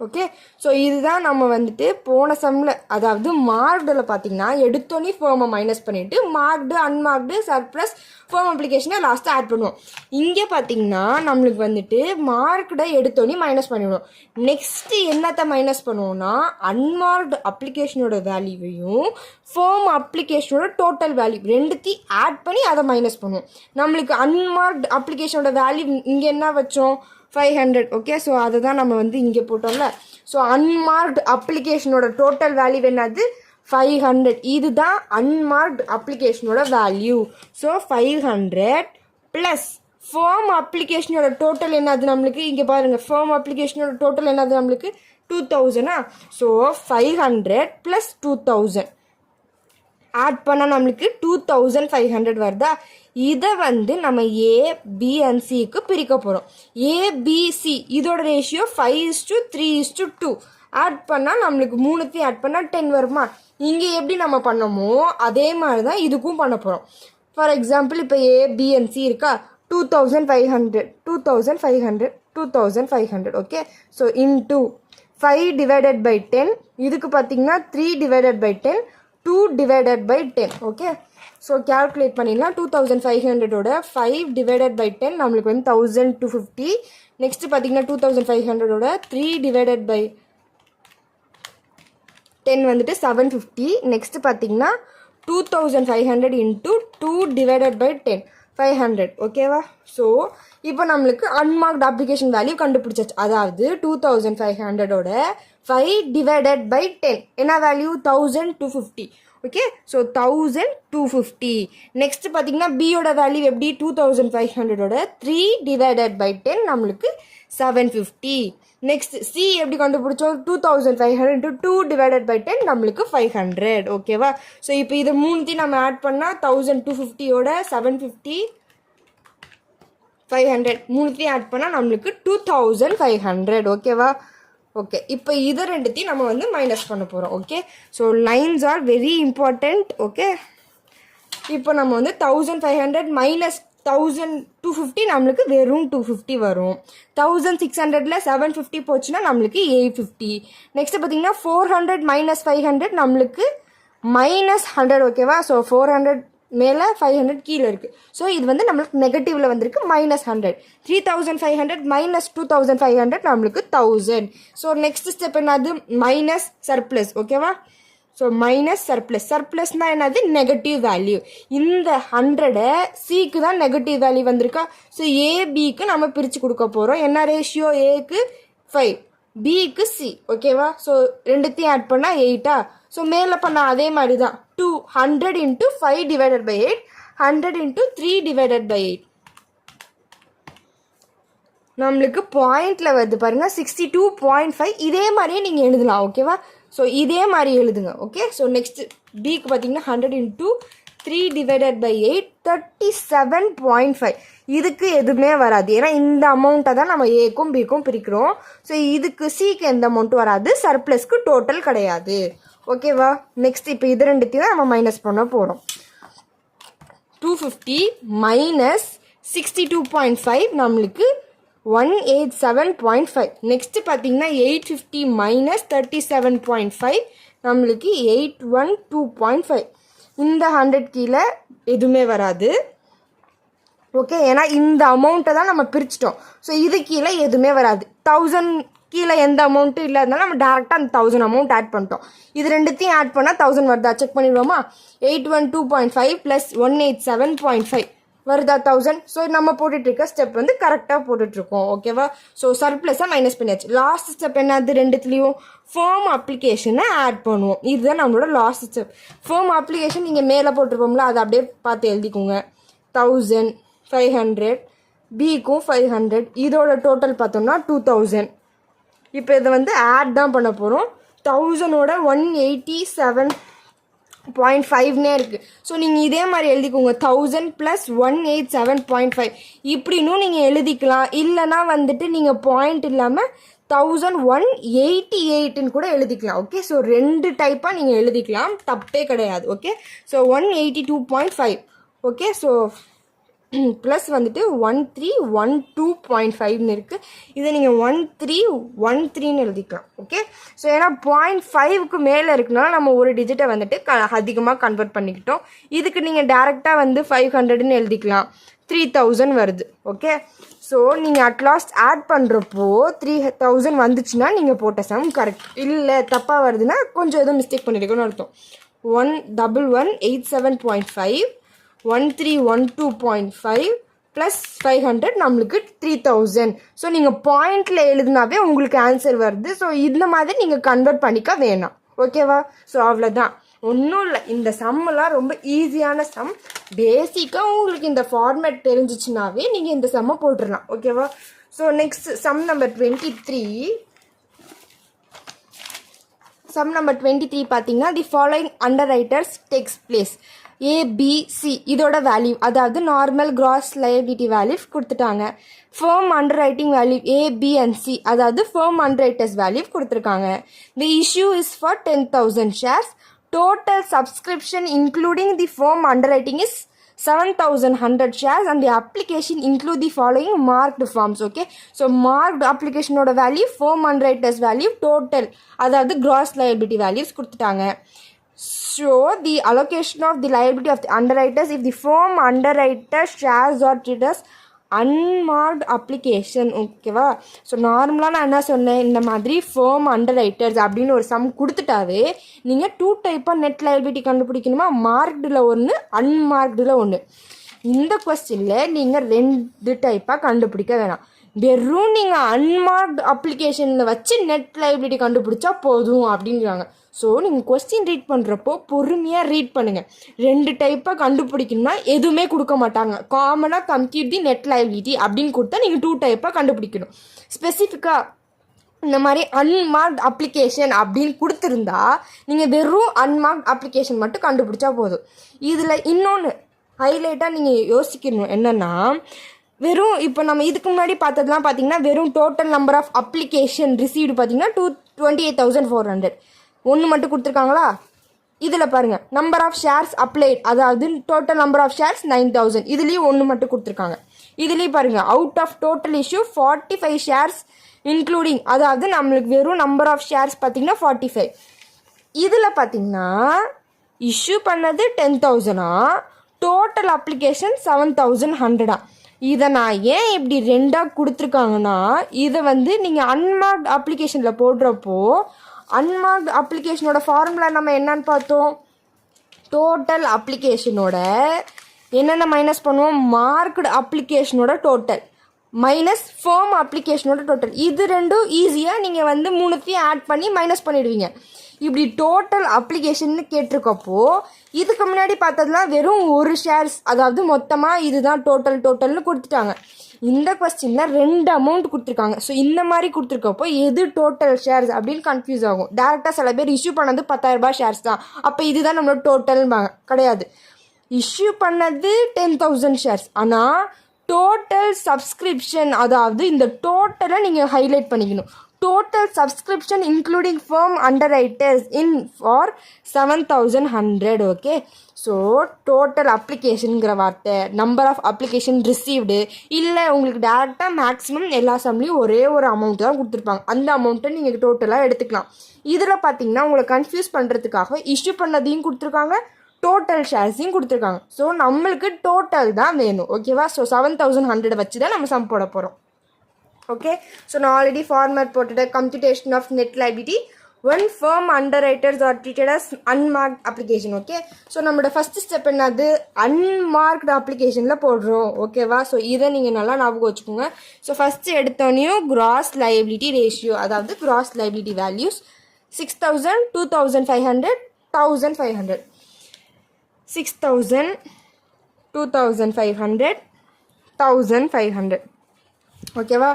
Okay. So இதுதான் நம்ம வந்துட்டு போன சம்மில், அதாவது மார்க்டில் பார்த்தீங்கன்னா எடுத்தோன்னே ஃபேர்மை மைனஸ் பண்ணிவிட்டு மார்க்டு அன்மார்க்டு சர்ப்ளஸ் ஃபேர்ம் அப்ளிகேஷனை லாஸ்ட்டாக ஆட் பண்ணுவோம். இங்கே பார்த்தீங்கன்னா நம்மளுக்கு வந்துட்டு மார்க்டை எடுத்தோன்னே மைனஸ் பண்ணிவிடுவோம். நெக்ஸ்ட்டு என்னத்தை மைனஸ் பண்ணுவோம்னா அன்மார்க்டு அப்ளிகேஷனோட வேல்யூவையும் ஃபேர்ம் அப்ளிகேஷனோட டோட்டல் வேல்யூ ரெண்டுத்தையும் ஆட் பண்ணி அதை மைனஸ் பண்ணுவோம். நம்மளுக்கு அன்மார்க்டு அப்ளிகேஷனோட வேல்யூ இங்கே என்ன வச்சோம் 500. ஓகே. ஸோ அதை தான் நம்ம வந்து இங்கே போட்டோம்ல. ஸோ அன்மார்க்டு அப்ளிகேஷனோட டோட்டல் வேல்யூ என்னது 500. இதுதான் அன்மார்க்டு அப்ளிகேஷனோட வேல்யூ. ஸோ 500 ப்ளஸ் ஃபேர்ம் அப்ளிகேஷனோட டோட்டல் என்னது நம்மளுக்கு இங்கே பாருங்கள். ஃபேர்ம் அப்ளிகேஷனோட டோட்டல் என்னது நம்மளுக்கு 2000. ஸோ 500 ப்ளஸ் 2000 ஆட் பண்ணால் நம்மளுக்கு 2500 வருதா. இதை வந்து நம்ம ஏ பி அண்ட் சிக்கு பிரிக்க போகிறோம். ஏபிசி இதோட ரேஷியோ 5:3:2 ஆட் பண்ணால் நம்மளுக்கு 3 ஆட் பண்ணால் 10 வருமா. இங்கே எப்படி நம்ம பண்ணமோ அதே மாதிரி தான் இதுக்கும் பண்ண போகிறோம். ஃபார் எக்ஸாம்பிள் இப்போ ஏ பி அண்ட் சி இருக்கா, 2500 2500 2500. Okay. So into 5 divided by 10, இதுக்கு பார்த்தீங்கன்னா 3 divided by 10, 2 divided by 10. Okay. So calculate பண்ணிடலாம். 2500ஓட 5 டிவைடட் பை 10 நம்மளுக்கு வந்து 1250. நெக்ஸ்ட்டு பார்த்தீங்கன்னா 2500ஓட 3 டிவைடட் பை 10 வந்துட்டு 750. நெக்ஸ்ட்டு பார்த்தீங்கன்னா 2500 இன்ட்டு 2 டிவைடட் பை 10 500. ஓகேவா. ஸோ இப்போ நம்மளுக்கு அன்மார்க்டு அப்ளிகேஷன் வேல்யூ கண்டுபிடிச்சாச்சு. அதாவது 2500ஓட 5 டிவைடட் பை 10 என்ன வேல்யூ 1250. ஓகே. ஸோ 1250. நெக்ஸ்ட் பார்த்தீங்கன்னா பியோட வேல்யூ எப்படி 2500ஓட 3 டிவைடட் பை 10 நம்மளுக்கு 750. நெக்ஸ்ட் சி எப்படி கண்டுபிடிச்சோம் 2500 இன்ட்டு 2 டிவைடட் பை 10 நம்மளுக்கு 500. ஓகேவா. ஸோ இப்போ இது மூணுத்தையும் நம்ம ஆட் பண்ணால் 1250ஓட 750 500 மூணுத்தையும் ஆட் பண்ணால் நம்மளுக்கு 2500. ஓகேவா. ஓகே. இப்போ இதை ரெண்டுத்தையும் நம்ம வந்து மைனஸ் பண்ண போகிறோம். Okay. So lines are very important. Okay. இப்போ நம்ம வந்து 1500 மைனஸ் 1250 நம்மளுக்கு வெறும் 250 வரும். 1600ல் 750 போச்சுன்னா நம்மளுக்கு 850. நெக்ஸ்ட்டு பார்த்தீங்கன்னா 400 மைனஸ் 500 நம்மளுக்கு மைனஸ் 100. ஓகேவா. ஸோ 400 மேலே 500 கீழே இருக்குது. ஸோ இது வந்து நம்மளுக்கு நெகட்டிவில் வந்திருக்கு மைனஸ் 100. 3500 மைனஸ் 2500 நம்மளுக்கு 1000. ஸோ நெக்ஸ்ட் ஸ்டெப் என்னது மைனஸ் சர்ப்ளஸ். ஓகேவா. So minus surplus. சர்ப்ளஸ்னால் என்னது நெகட்டிவ் வேல்யூ. இந்த 100 சிக்கு தான் நெகட்டிவ் வேல்யூ வந்திருக்கா. ஸோ ஏபிக்கு நம்ம பிரித்து கொடுக்க போகிறோம். என்ன ரேஷியோ ஏக்கு 5 பிக்கு சி. ஓகேவா. ஸோ ரெண்டுத்தையும் ஆட் பண்ணால் 8. ஸோ மேலே பண்ணால் அதே மாதிரி தான் 200 into 5 divided by 8 100 into 3 divided by 8 நம்மளுக்கு பாயிண்டில் வருது பாருங்கள் 62.5. இதே மாதிரியே நீங்கள் எழுதலாம். ஓகேவா. ஸோ இதே மாதிரி எழுதுங்க. ஓகே. ஸோ நெக்ஸ்ட் பிக்கு பார்த்தீங்கன்னா 100 இன்ட்டு 3 டிவைடட் பை 8 37.5. இதுக்கு எதுவுமே வராது. ஏன்னா இந்த அமௌண்ட்டை தான் நம்ம ஏக்கும் பிக்கும் பிரிக்கிறோம். ஸோ இதுக்கு சிக்கு எந்த அமௌண்ட்டும் வராது. சர்ப்ளஸ்க்கு டோட்டல் கிடையாது. ஓகேவா. நெக்ஸ்ட் இப்போ இது ரெண்டுத்தையும் தான் நம்ம மைனஸ் பண்ண போகிறோம். 250 மைனஸ் 62.5 நம்மளுக்கு 187.5. நெக்ஸ்ட்டு பார்த்தீங்கன்னா 850 மைனஸ் 37.5 நம்மளுக்கு 812.5. இந்த 100 கீழே எதுவுமே வராது. ஓகே. ஏன்னா இந்த அமௌண்ட்டை தான் நம்ம பிரிச்சிட்டோம். ஸோ இது கீழே எதுவுமே வராது. 1000 கீழே எந்த அமௌண்ட்டும் இல்லாதனால நம்ம டேரெக்டாக அந்த 1000 அமௌண்ட் ஆட் பண்ணிட்டோம். இது ரெண்டுத்தையும் ஆட் பண்ணால் 1000 வருதா செக் பண்ணிடுவோமா. 812.5 ப்ளஸ் 187.5 வருதா 1000. ஸோ நம்ம போட்டுட்ருக்க ஸ்டெப் வந்து கரெக்டாக போட்டுட்ருக்கோம். ஓகேவா. ஸோ சர்ப்ளஸாக மைனஸ் பண்ணியாச்சு. லாஸ்ட் ஸ்டெப் என்னது ரெண்டுத்துலேயும் ஃபேர்ம் அப்ளிகேஷனை ஆட் பண்ணுவோம். இதுதான் நம்மளோட லாஸ்ட் ஸ்டெப். ஃபேர்ம் அப்ளிகேஷன் நீங்கள் மேலே போட்டிருப்போம்ல அதை அப்படியே பார்த்து எழுதிக்கோங்க. 1500 பிக்கும் 500 இதோட டோட்டல் பார்த்தோம்னா 2000. இப்போ இதை வந்து ஆட் தான் பண்ண போகிறோம். 1000ஓட 187.5 இருக்குது. ஸோ நீங்கள் இதே மாதிரி எழுதிக்கோங்க 1000 ப்ளஸ் 187.5 இப்படின்னும் நீங்கள் எழுதிக்கலாம். இல்லைனா வந்துட்டு நீங்கள் பாயிண்ட் இல்லாமல் 1188ன்னு கூட எழுதிக்கலாம். ஓகே. ஸோ 2 டைப்பாக நீங்கள் எழுதிக்கலாம், தப்பே கிடையாது. Okay. So 182.5. Okay. So plus வந்துட்டு 1312.5ன்னு இருக்குது. இதை நீங்கள் 1313ன்னு எழுதிக்கலாம். ஓகே, ஸோ ஏன்னா 0.5க்கு மேலே இருக்குனால நம்ம ஒரு டிஜிட்டை வந்துட்டு அதிகமாக கன்வெர்ட் பண்ணிக்கிட்டோம். இதுக்கு நீங்கள் டேரெக்டாக வந்து 500ன்னு எழுதிக்கலாம். 3000 வருது. ஓகே, ஸோ நீங்கள் அட்லாஸ்ட் ஆட் பண்ணுறப்போ 3000 வந்துச்சுன்னா நீங்கள் போட்ட சம் கரெக்ட். இல்லை தப்பாக வருதுன்னா கொஞ்சம் எதுவும் மிஸ்டேக் பண்ணியிருக்கோன்னு அர்த்தம். 1118.7.5 1312.5 ப்ளஸ் 500 நம்மளுக்கு 3000. ஸோ நீங்கள் பாயிண்டில் எழுதுனாவே உங்களுக்கு ஆன்சர் வருது. ஸோ இந்த மாதிரி நீங்கள் கன்வெர்ட் பண்ணிக்க வேணாம். ஓகேவா? ஸோ அவ்வளோதான், ஒன்றும் இல்லை. இந்த சம்மெல்லாம் ரொம்ப ஈஸியான சம். பேசிக்காக உங்களுக்கு இந்த ஃபார்மேட் தெரிஞ்சிச்சுனாவே நீங்கள் இந்த சம்மை போட்டுடலாம். ஓகேவா? So next sum number 23. Sum number 23 பார்த்தீங்கன்னா the following underwriters takes place. ABC இதோட வேல்யூ, அதாவது நார்மல் கிராஸ் லைபிலிட்டி வேல்யூ கொடுத்துட்டாங்க. Firm underwriting value AB and C, அதாவது ஃபர்ம் அண்டர் ரைட்டர்ஸ் வேல்யூ கொடுத்துருக்காங்க. The issue is for 10,000 shares. Total subscription including the firm underwriting is 7,100 shares and the application include the following marked forms. Okay, so marked application oda value, firm underwriters value, total அதாவது gross liability values கொடுத்துட்டாங்க. So the allocation of the liability of the underwriters if the firm underwriter shares or traders unmarked application. ஓகேவா? So நார்மலாக நான் என்ன சொன்னேன், இந்த மாதிரி firm under writers அப்படின்னு ஒரு சம் கொடுத்துட்டாவே நீங்கள் 2 டைப்பாக நெட் லைபிலிட்டி கண்டுபிடிக்கணுமா, மார்க்டில் ஒன்று அன்மார்க்டில் ஒன்று. இந்த கொஸ்டினில் நீங்கள் 2 டைப்பாக கண்டுபிடிக்க வேணாம். வெறும் நீங்கள் அன்மார்க்டு அப்ளிகேஷனில் வச்சு நெட் லைபிலிட்டி கண்டுபிடிச்சா போதும் அப்படிங்கிறாங்க. ஸோ நீங்கள் கொஸ்டின் ரீட் பண்ணுறப்போ பொறுமையாக ரீட் பண்ணுங்கள். 2 டைப்பாக கண்டுபிடிக்கணும்னா எதுவுமே கொடுக்க மாட்டாங்க. காமனாக கம்ப்யூட் தி நெட் லைபிலிட்டி அப்படின்னு கொடுத்தா நீங்கள் 2 டைப்பாக கண்டுபிடிக்கணும். ஸ்பெசிஃபிக்காக இந்த மாதிரி அன்மார்க்ட் அப்ளிகேஷன் அப்படின்னு கொடுத்துருந்தா நீங்கள் வெறும் அன்மார்க்ட் அப்ளிகேஷன் மட்டும் கண்டுபிடிச்சா போதும். இதில் இன்னொன்று ஹைலைட்டாக நீங்கள் யோசிக்கணும் என்னென்னா, வெறும் இப்போ நம்ம இதுக்கு முன்னாடி பார்த்ததுலாம் பார்த்தீங்கன்னா வெறும் total number of application received பார்த்தீங்கன்னா 28,400 ஒன்று மட்டும் கொடுத்துருக்காங்களா. இதில் பாருங்கள் நம்பர் ஆஃப் ஷேர்ஸ் அப்ளைட், அதாவது டோட்டல் நம்பர் ஆஃப் ஷேர்ஸ் 9,000, இதுலேயும் ஒன்று மட்டும் கொடுத்துருக்காங்க. இதுலேயும் பாருங்கள் out of total issue 45 shares including, அதாவது நம்மளுக்கு வெறும் நம்பர் ஆஃப் ஷேர்ஸ் பார்த்தீங்கன்னா 45. இதில் பார்த்தீங்கன்னா இஷ்யூ பண்ணது 10,000, டோட்டல் அப்ளிகேஷன் 7,100. இதை நான் ஏன் இப்படி 2ஆக கொடுத்துருக்காங்கன்னா, இதை வந்து நீங்கள் அன்மார்க்ட் அப்ளிகேஷனில் போடுறப்போ அன்மார்க்ட் அப்ளிகேஷனோட ஃபார்முலா நம்ம என்னன்னு பார்த்தோம், டோட்டல் அப்ளிகேஷனோட என்னென்ன மைனஸ் பண்ணுவோம், மார்க்டு அப்ளிகேஷனோட டோட்டல் மைனஸ் ஃபர்ம் அப்ளிகேஷனோட டோட்டல். இது ரெண்டும் ஈஸியாக நீங்கள் வந்து 3த்தையும் ஆட் பண்ணி மைனஸ் பண்ணிடுவீங்க. இப்படி டோட்டல் அப்ளிகேஷன்னு கேட்டிருக்கப்போ இதுக்கு முன்னாடி பார்த்ததுலாம் வெறும் ஒரு ஷேர்ஸ், அதாவது மொத்தமாக இதுதான் டோட்டல்னு கொடுத்துட்டாங்க. இந்த கொஸ்டினில் 2 அமௌண்ட் கொடுத்துருக்காங்க. ஸோ இந்த மாதிரி கொடுத்துருக்கப்போ எது டோட்டல் ஷேர்ஸ் அப்படின்னு கன்ஃபியூஸ் ஆகும். டேரெக்டாக சில பேர் இஷ்யூ பண்ணது 10,000 ரூபாய் ஷேர்ஸ் தான், அப்போ இதுதான் நம்மளோட டோட்டல்பாங்க. கிடையாது, இஷ்யூ பண்ணது 10,000 ஷேர்ஸ். ஆனால் டோட்டல் சப்ஸ்கிரிப்ஷன், அதாவது இந்த டோட்டலை நீங்கள் ஹைலைட் பண்ணிக்கணும். Total subscription including firm underwriters in for 7,100. Okay, so total அப்ளிகேஷனுங்கிற வார்த்தை, நம்பர் ஆஃப் அப்ளிகேஷன் ரிசீவ்டு, இல்லை உங்களுக்கு டேரெக்டாக மேக்ஸிமம் எல்லா சம்லேயும் ஒரே ஒரு அமௌண்ட் தான் கொடுத்துருப்பாங்க. அந்த அமௌண்ட்டை நீங்கள் டோட்டலாக எடுத்துக்கலாம். இதில் பார்த்தீங்கன்னா உங்களை கன்ஃபியூஸ் பண்ணுறதுக்காக இஷ்யூ பண்ணதையும் கொடுத்துருக்காங்க, டோட்டல் ஷேர்ஸையும் கொடுத்துருக்காங்க. ஸோ நம்மளுக்கு டோட்டல் தான் வேணும். ஓகேவா? ஸோ 7,100 வச்சு தான் நம்ம சம் போட போகிறோம். ஓகே, ஸோ நான் ஆல்ரெடி ஃபார்மேட் போட்டுட்டேன். Computation of net liability, when firm underwriters are treated as unmarked application. Okay, so நம்மளோட ஃபஸ்ட்டு ஸ்டெப் என்னது, அன்மார்க்டு அப்ளிகேஷனில் போடுறோம். ஓகேவா? ஸோ இதை நீங்கள் நல்லா ஞாபகம் வச்சுக்கோங்க. ஸோ ஃபஸ்ட்டு எடுத்தோடனையும் கிராஸ் லைபிலிட்டி ரேஷியோ, அதாவது கிராஸ் லைபிலிட்டி வேல்யூஸ் 6,000, 2,500, 1,500. 6,000, 2,500, 1,500. ஓகேவா?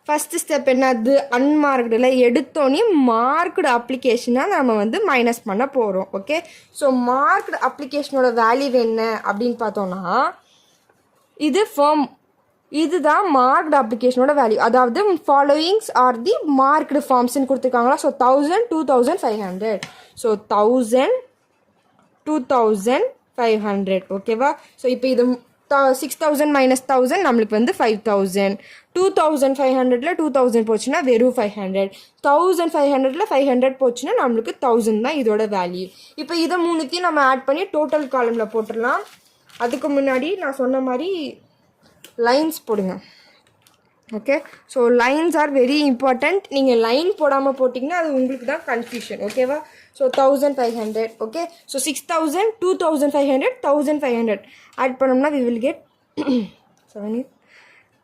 ஃபஸ்ட்டு ஸ்டெப் என்னது, அன்மார்க்டில் எடுத்தோன்னே மார்க்டு அப்ளிகேஷனாக நம்ம வந்து மைனஸ் பண்ண போகிறோம். ஓகே, ஸோ மார்க்டு அப்ளிகேஷனோட வேல்யூ என்ன அப்படின்னு பார்த்தோன்னா, இது ஃபர்ம், இதுதான் மார்க்டு அப்ளிகேஷனோட வேல்யூ. அதாவது ஃபாலோயிங்ஸ் ஆர் தி மார்க்டு ஃபார்ம்ஸ்ன்னு கொடுத்துருக்காங்களா. ஸோ 1,000, 2,500. ஸோ 1,000, 2,500. ஓகேவா? ஸோ இப்போ இது 6,000 மைனஸ் 1,000 நம்மளுக்கு வந்து 5,000. 2,500ல் 2,000 போச்சுன்னா வெறும் 500. 1,500ல் 500 போச்சுன்னா நம்மளுக்கு 1,000 தான் இதோட வேல்யூ. இப்போ இதை மூணுத்தையும் நம்ம ஆட் பண்ணி டோட்டல் காலமில் போட்டுடலாம். அதுக்கு முன்னாடி நான் சொன்ன மாதிரி லைன்ஸ் போடுங்க. Okay, so lines are very important. நீங்கள் லைன் போடாமல் போட்டிங்கன்னா அது உங்களுக்கு தான் கன்ஃபியூஷன். ஓகேவா? ஸோ 1,500. ஓகே, ஸோ 6,000, 2,500, 1,500 ஆட் பண்ணோம்னா we will get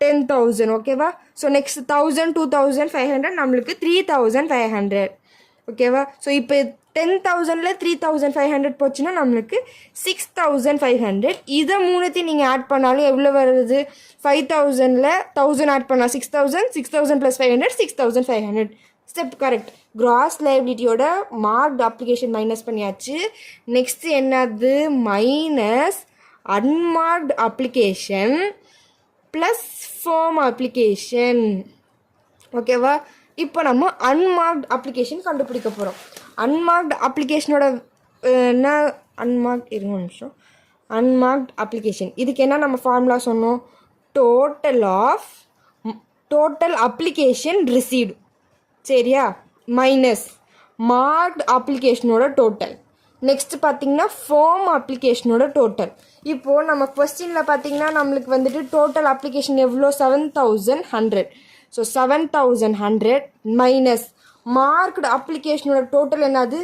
10,000. ஓகேவா? ஸோ நெக்ஸ்ட் 1,000, 2,500 நம்மளுக்கு 3,500. ஓகேவா? ஸோ இப்போ 10,000ல் 3,500 போச்சுன்னா நம்மளுக்கு 6,500. இதை மூணுத்தையும் நீங்கள் ஆட் பண்ணாலும் எவ்வளோ வருது? 5,000ல் 1,000 ஆட் பண்ணால் 6,000, 6,000 + 500, 6,500. Step correct. கிராஸ் லைபிலிட்டியோட மார்க்டு அப்ளிகேஷன் மைனஸ் பண்ணியாச்சு. நெக்ஸ்ட் என்னது? Minus unmarked application plus form application. ஓகேவா? இப்போ நம்ம அன்மார்க்டு அப்ளிகேஷன் கண்டுபிடிக்க போகிறோம். அன்மார்க்டு அப்ளிகேஷனோட என்ன? அன்மார்க்டு அப்ளிகேஷன் இதுக்கு என்ன நம்ம ஃபார்முலா சொன்னோம்? Total application received. சரியா? மைனஸ் மார்க்டு அப்ளிகேஷனோட டோட்டல். நெக்ஸ்ட் பார்த்தீங்கன்னா ஃபார்ம் அப்ளிகேஷனோட டோட்டல். இப்போது நம்ம கொஸ்டினில் பார்த்தீங்கன்னா நம்மளுக்கு வந்துட்டு டோட்டல் அப்ளிகேஷன் எவ்வளோ? 7,100. ஸோ 7,100 மைனஸ் மார்க்டு அப்ளிகேஷனோட டோட்டல் என்னது?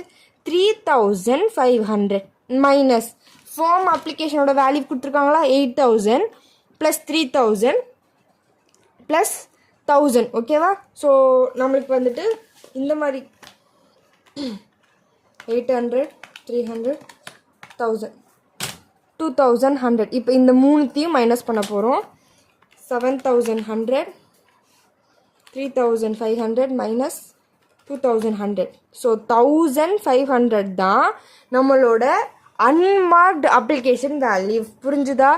3,500 மைனஸ் ஃபார்ம் அப்ளிகேஷனோட வேல்யூ கொடுத்துருக்காங்களா? 8,000 ப்ளஸ் 3,000 ப்ளஸ் 1,000. ஓகேவா? ஸோ நம்மளுக்கு வந்துட்டு இந்த மாதிரி 800, 300, 1,000, 2,100. இப்போ இந்த மூணுத்தையும் மைனஸ் பண்ண போகிறோம். 7,100, 3,500 மைனஸ் 2,100. ஸோ 1,500 தான் நம்மளோட அன்மார்க்டு அப்ளிகேஷன் வேல்யூ. புரிஞ்சுதா?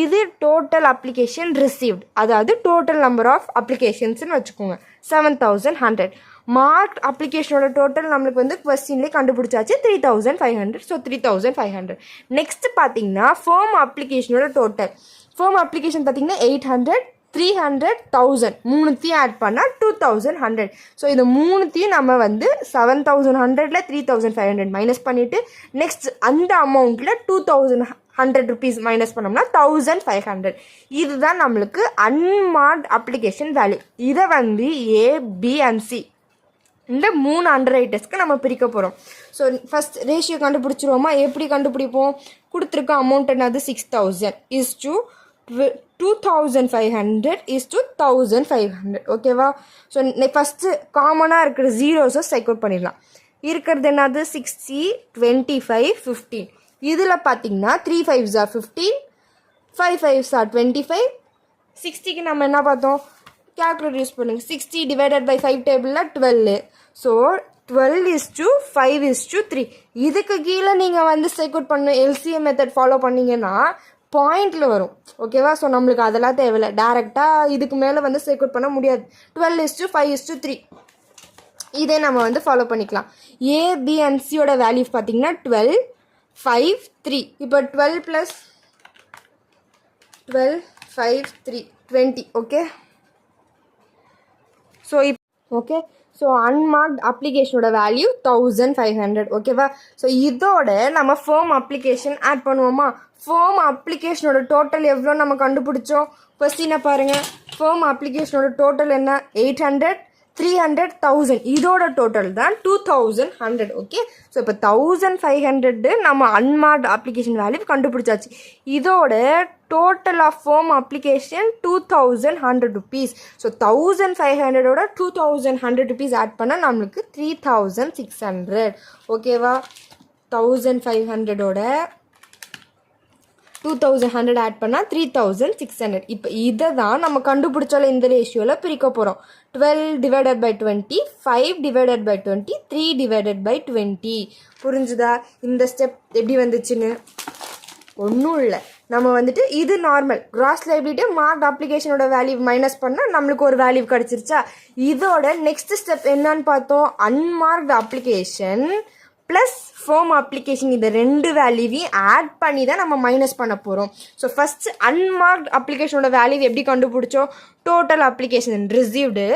இது டோட்டல் அப்ளிகேஷன் ரிசீவ்ட், அதாவது டோட்டல் நம்பர் ஆஃப் அப்ளிகேஷன்ஸ்னு வச்சுக்கோங்க. 7,100. மார்க்ட் அப்ளிகேஷனோட டோட்டல் நம்மளுக்கு வந்து கொஸ்டின்லேயே கண்டுபிடிச்சாச்சு 3,500. ஸோ 3,500. நெக்ஸ்ட் பார்த்தீங்கன்னா ஃபார்ம் அப்ளிகேஷனோட டோட்டல். ஃபார்ம் அப்ளிகேஷன் பார்த்தீங்கன்னா 800, 300, 1,000 மூணுத்தையும் ஆட் பண்ணால் 2,100. ஸோ இது மூணுத்தையும் நம்ம வந்து 7,100ல் 3,500 மைனஸ் பண்ணிவிட்டு நெக்ஸ்ட் அந்த அமௌண்ட்டில் 2,100 ருபீஸ் மைனஸ் பண்ணோம்னா 1,500. இதுதான் நம்மளுக்கு அன்மார்க்டு அப்ளிகேஷன் வேல்யூ. இதை வந்து A, B and C இந்த 3 அண்டர் ரைட்டர்ஸ்க்கு நம்ம பிரிக்க போகிறோம். ஸோ ஃபஸ்ட் ரேஷியோ கண்டுபிடிச்சிருவோமா? எப்படி கண்டுபிடிப்போம்? கொடுத்துருக்க அமௌண்ட் என்னது? 6,000 இஸ் டு 2,500 is to 1,500. ஓகேவா? ஸோ ஃபஸ்ட்டு காமனாக இருக்கிற ஜீரோஸை சைக்கிள் பண்ணிடலாம். இருக்கிறது என்னது? 60, 25, 15. இதில் பார்த்தீங்கன்னா 3 5s are 15, 5 5s are 25. 60க்கு நம்ம என்ன பார்த்தோம்? கேல்குலேட்டர் யூஸ் பண்ணுங்கள். 60 டிவைடட் பை 5 டேபிளில் 12. So 12 is to 5 is to 3. இதுக்கு கீழே நீங்கள் வந்து சைக்கிள் பண்ண LCM மெத்தட் ஃபாலோ பண்ணிங்கன்னா பாயிண்டில் வரும். ஓகேவா? ஸோ நம்மளுக்கு அதெல்லாம் தேவையில்லை. டேரெக்டாக இதுக்கு மேலே வந்து சர்க்யூட் பண்ண முடியாது. 12 is to 5 is to 3 இதே நம்ம வந்து ஃபாலோ பண்ணிக்கலாம். A, B and Cயோட வேல்யூஸ் பார்த்தீங்கன்னா 12, 5, 3. இப்போ 12 + 12, 5, 3, 20. Okay, so okay, so unmarked அப்ளிகேஷனோட வேல்யூ 1,500. ஓகேவா? ஸோ இதோட நம்ம ஃபார்ம் அப்ளிகேஷன் ஆட் பண்ணுவோமா? ஃபார்ம் அப்ளிகேஷனோட டோட்டல் எவ்வளோ நம்ம கண்டுபிடிச்சோம்? கொஸ்டினை பாருங்கள். ஃபார்ம் அப்ளிகேஷனோட டோட்டல் என்ன? 800, 300, 1,000. இதோட டோட்டல் தான் 2,100. ஓகே, ஸோ இப்போ 1,500 நம்ம அன்மார்க்டு அப்ளிகேஷன் வேல்யூ கண்டுபிடிச்சாச்சு. இதோட total of form application 2,100 rupees. So 1,500ஓட 2,100 ருபீஸ் ஆட் பண்ணால் நம்மளுக்கு 3,600. ஓகேவா? 1,500ஓட 2,100 ஆட் பண்ணால் 3,600. இப்போ இதை தான் நம்ம கண்டுபிடிச்சால இந்த ரேஷியோவில் பிரிக்க போகிறோம். 12 divided by 20, 5 divided by 20, 3 divided by 20. புரிஞ்சுதா? இந்த ஸ்டெப் எப்படி வந்துச்சுன்னு? ஒன்றும் இல்லை, நம்ம வந்துட்டு இது நார்மல் கிராஸ் லைபிலிட்டி மார்க் அப்ளிகேஷனோட வேல்யூ மைனஸ் பண்ணால் நம்மளுக்கு ஒரு வேல்யூ கிடச்சிருச்சா? இதோட நெக்ஸ்ட் ஸ்டெப் என்னன்னு பார்த்தோம்? Unmarked application plus fame application இந்த ரெண்டு வேல்யூவையும் ஆட் பண்ணி தான் நம்ம மைனஸ் பண்ண போகிறோம். ஸோ ஃபஸ்ட்டு அன்மார்க்ட் அப்ளிகேஷனோட வேல்யூ எப்படி கண்டுபிடிச்சோம்? டோட்டல் அப்ளிகேஷன் ரிசீவ்டு,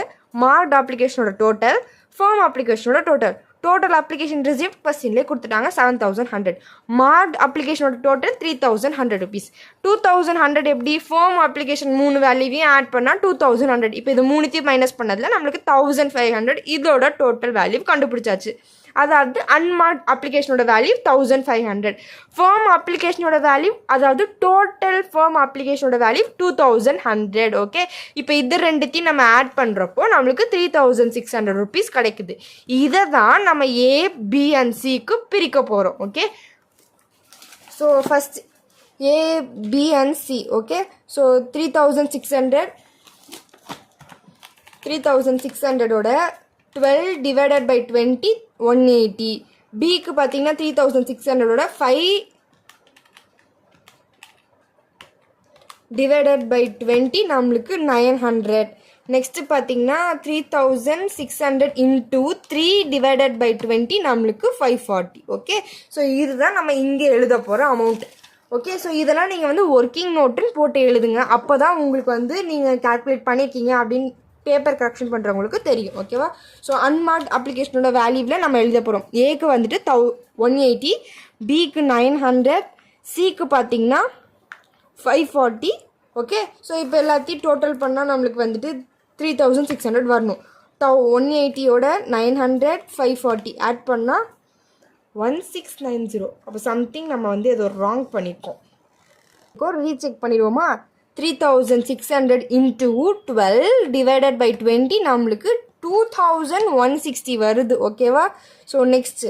மார்க்ட் அப்ளிகேஷனோட டோட்டல், ஃபேம் அப்ளிகேஷனோட டோட்டல். டோட்டல் அப்ளிகேஷன் ரிசீவ்ட் கொஸ்டின்லேயே கொடுத்துட்டாங்க 7100. மார்க்ட் அப்ளிகேஷனோட டோட்டல் 3100 rupees. 2100 எப்படி? ஃபேம் அப்ளிகேஷன் 3 வேல்யூவையும் ஆட் பண்ணால் 2100. இப்போ இது மூணுத்தையும் மைனஸ் பண்ணதில் நம்மளுக்கு 1500 இதோட டோட்டல் வேல்யூ கண்டுபிடிச்சாச்சு. அதாவது அன்மார்க்ட் அப்ளிகேஷனோட வேல்யூ 1500. ஃபேம் அப்ளிகேஷனோட வேல்யூ அதாவது டோட்டல் ஃபேம் அப்ளிகேஷனோட வேல்யூ 2100. ஓகே, இப்போ இது ரெண்டுத்தையும் நம்ம ஆட் பண்ணுறப்போ நம்மளுக்கு 3600 rupees கிடைக்குது. இதை தான் நம்ம ஏ, பி அண்ட் சிக்கு பிரிக்க போகிறோம். Okay, so first A, B and C. Okay, so 3600ஓட 12 divided by 20 180. பிக்கு பார்த்தீங்கன்னா 3600ஓட 5 divided by 20 நம்மளுக்கு 900. நெக்ஸ்ட்டு பார்த்தீங்கன்னா 3600 into 3 divided by 20 நம்மளுக்கு 540. ஓகே, ஸோ இதுதான் நம்ம இங்கே எழுத போகிற அமௌண்ட். ஓகே, ஸோ இதெல்லாம் நீங்கள் வந்து ஒர்க்கிங் நோட்டுன்னு போட்டு எழுதுங்க. அப்போ தான் உங்களுக்கு வந்து நீங்கள் கால்குலேட் பண்ணியிருக்கீங்க அப்படின்னு பேப்பர் கரெக்ஷன் பண்ணுறவங்களுக்கு தெரியும். ஓகேவா? ஸோ அன்மார்க்ட் அப்ளிகேஷனோட வேல்யூவில் நம்ம எழுத போகிறோம். ஏக்கு வந்துட்டு 180, பிக்கு 900, சிக்கு பார்த்தீங்கன்னா 540. ஓகே, ஸோ இப்போ எல்லாத்தையும் டோட்டல் பண்ணால் நம்மளுக்கு வந்துட்டு 3600 வரணும். 180ஓட 900 540 ஆட் பண்ணால் 1690. அப்போ சம்திங் நம்ம வந்து ஏதோ ராங் பண்ணியிருக்கோம். ரீசெக் பண்ணிடுவோமா? 3600 into 12 divided by 20 நம்மளுக்கு 2160 வருது. ஓகேவா? ஸோ நெக்ஸ்ட்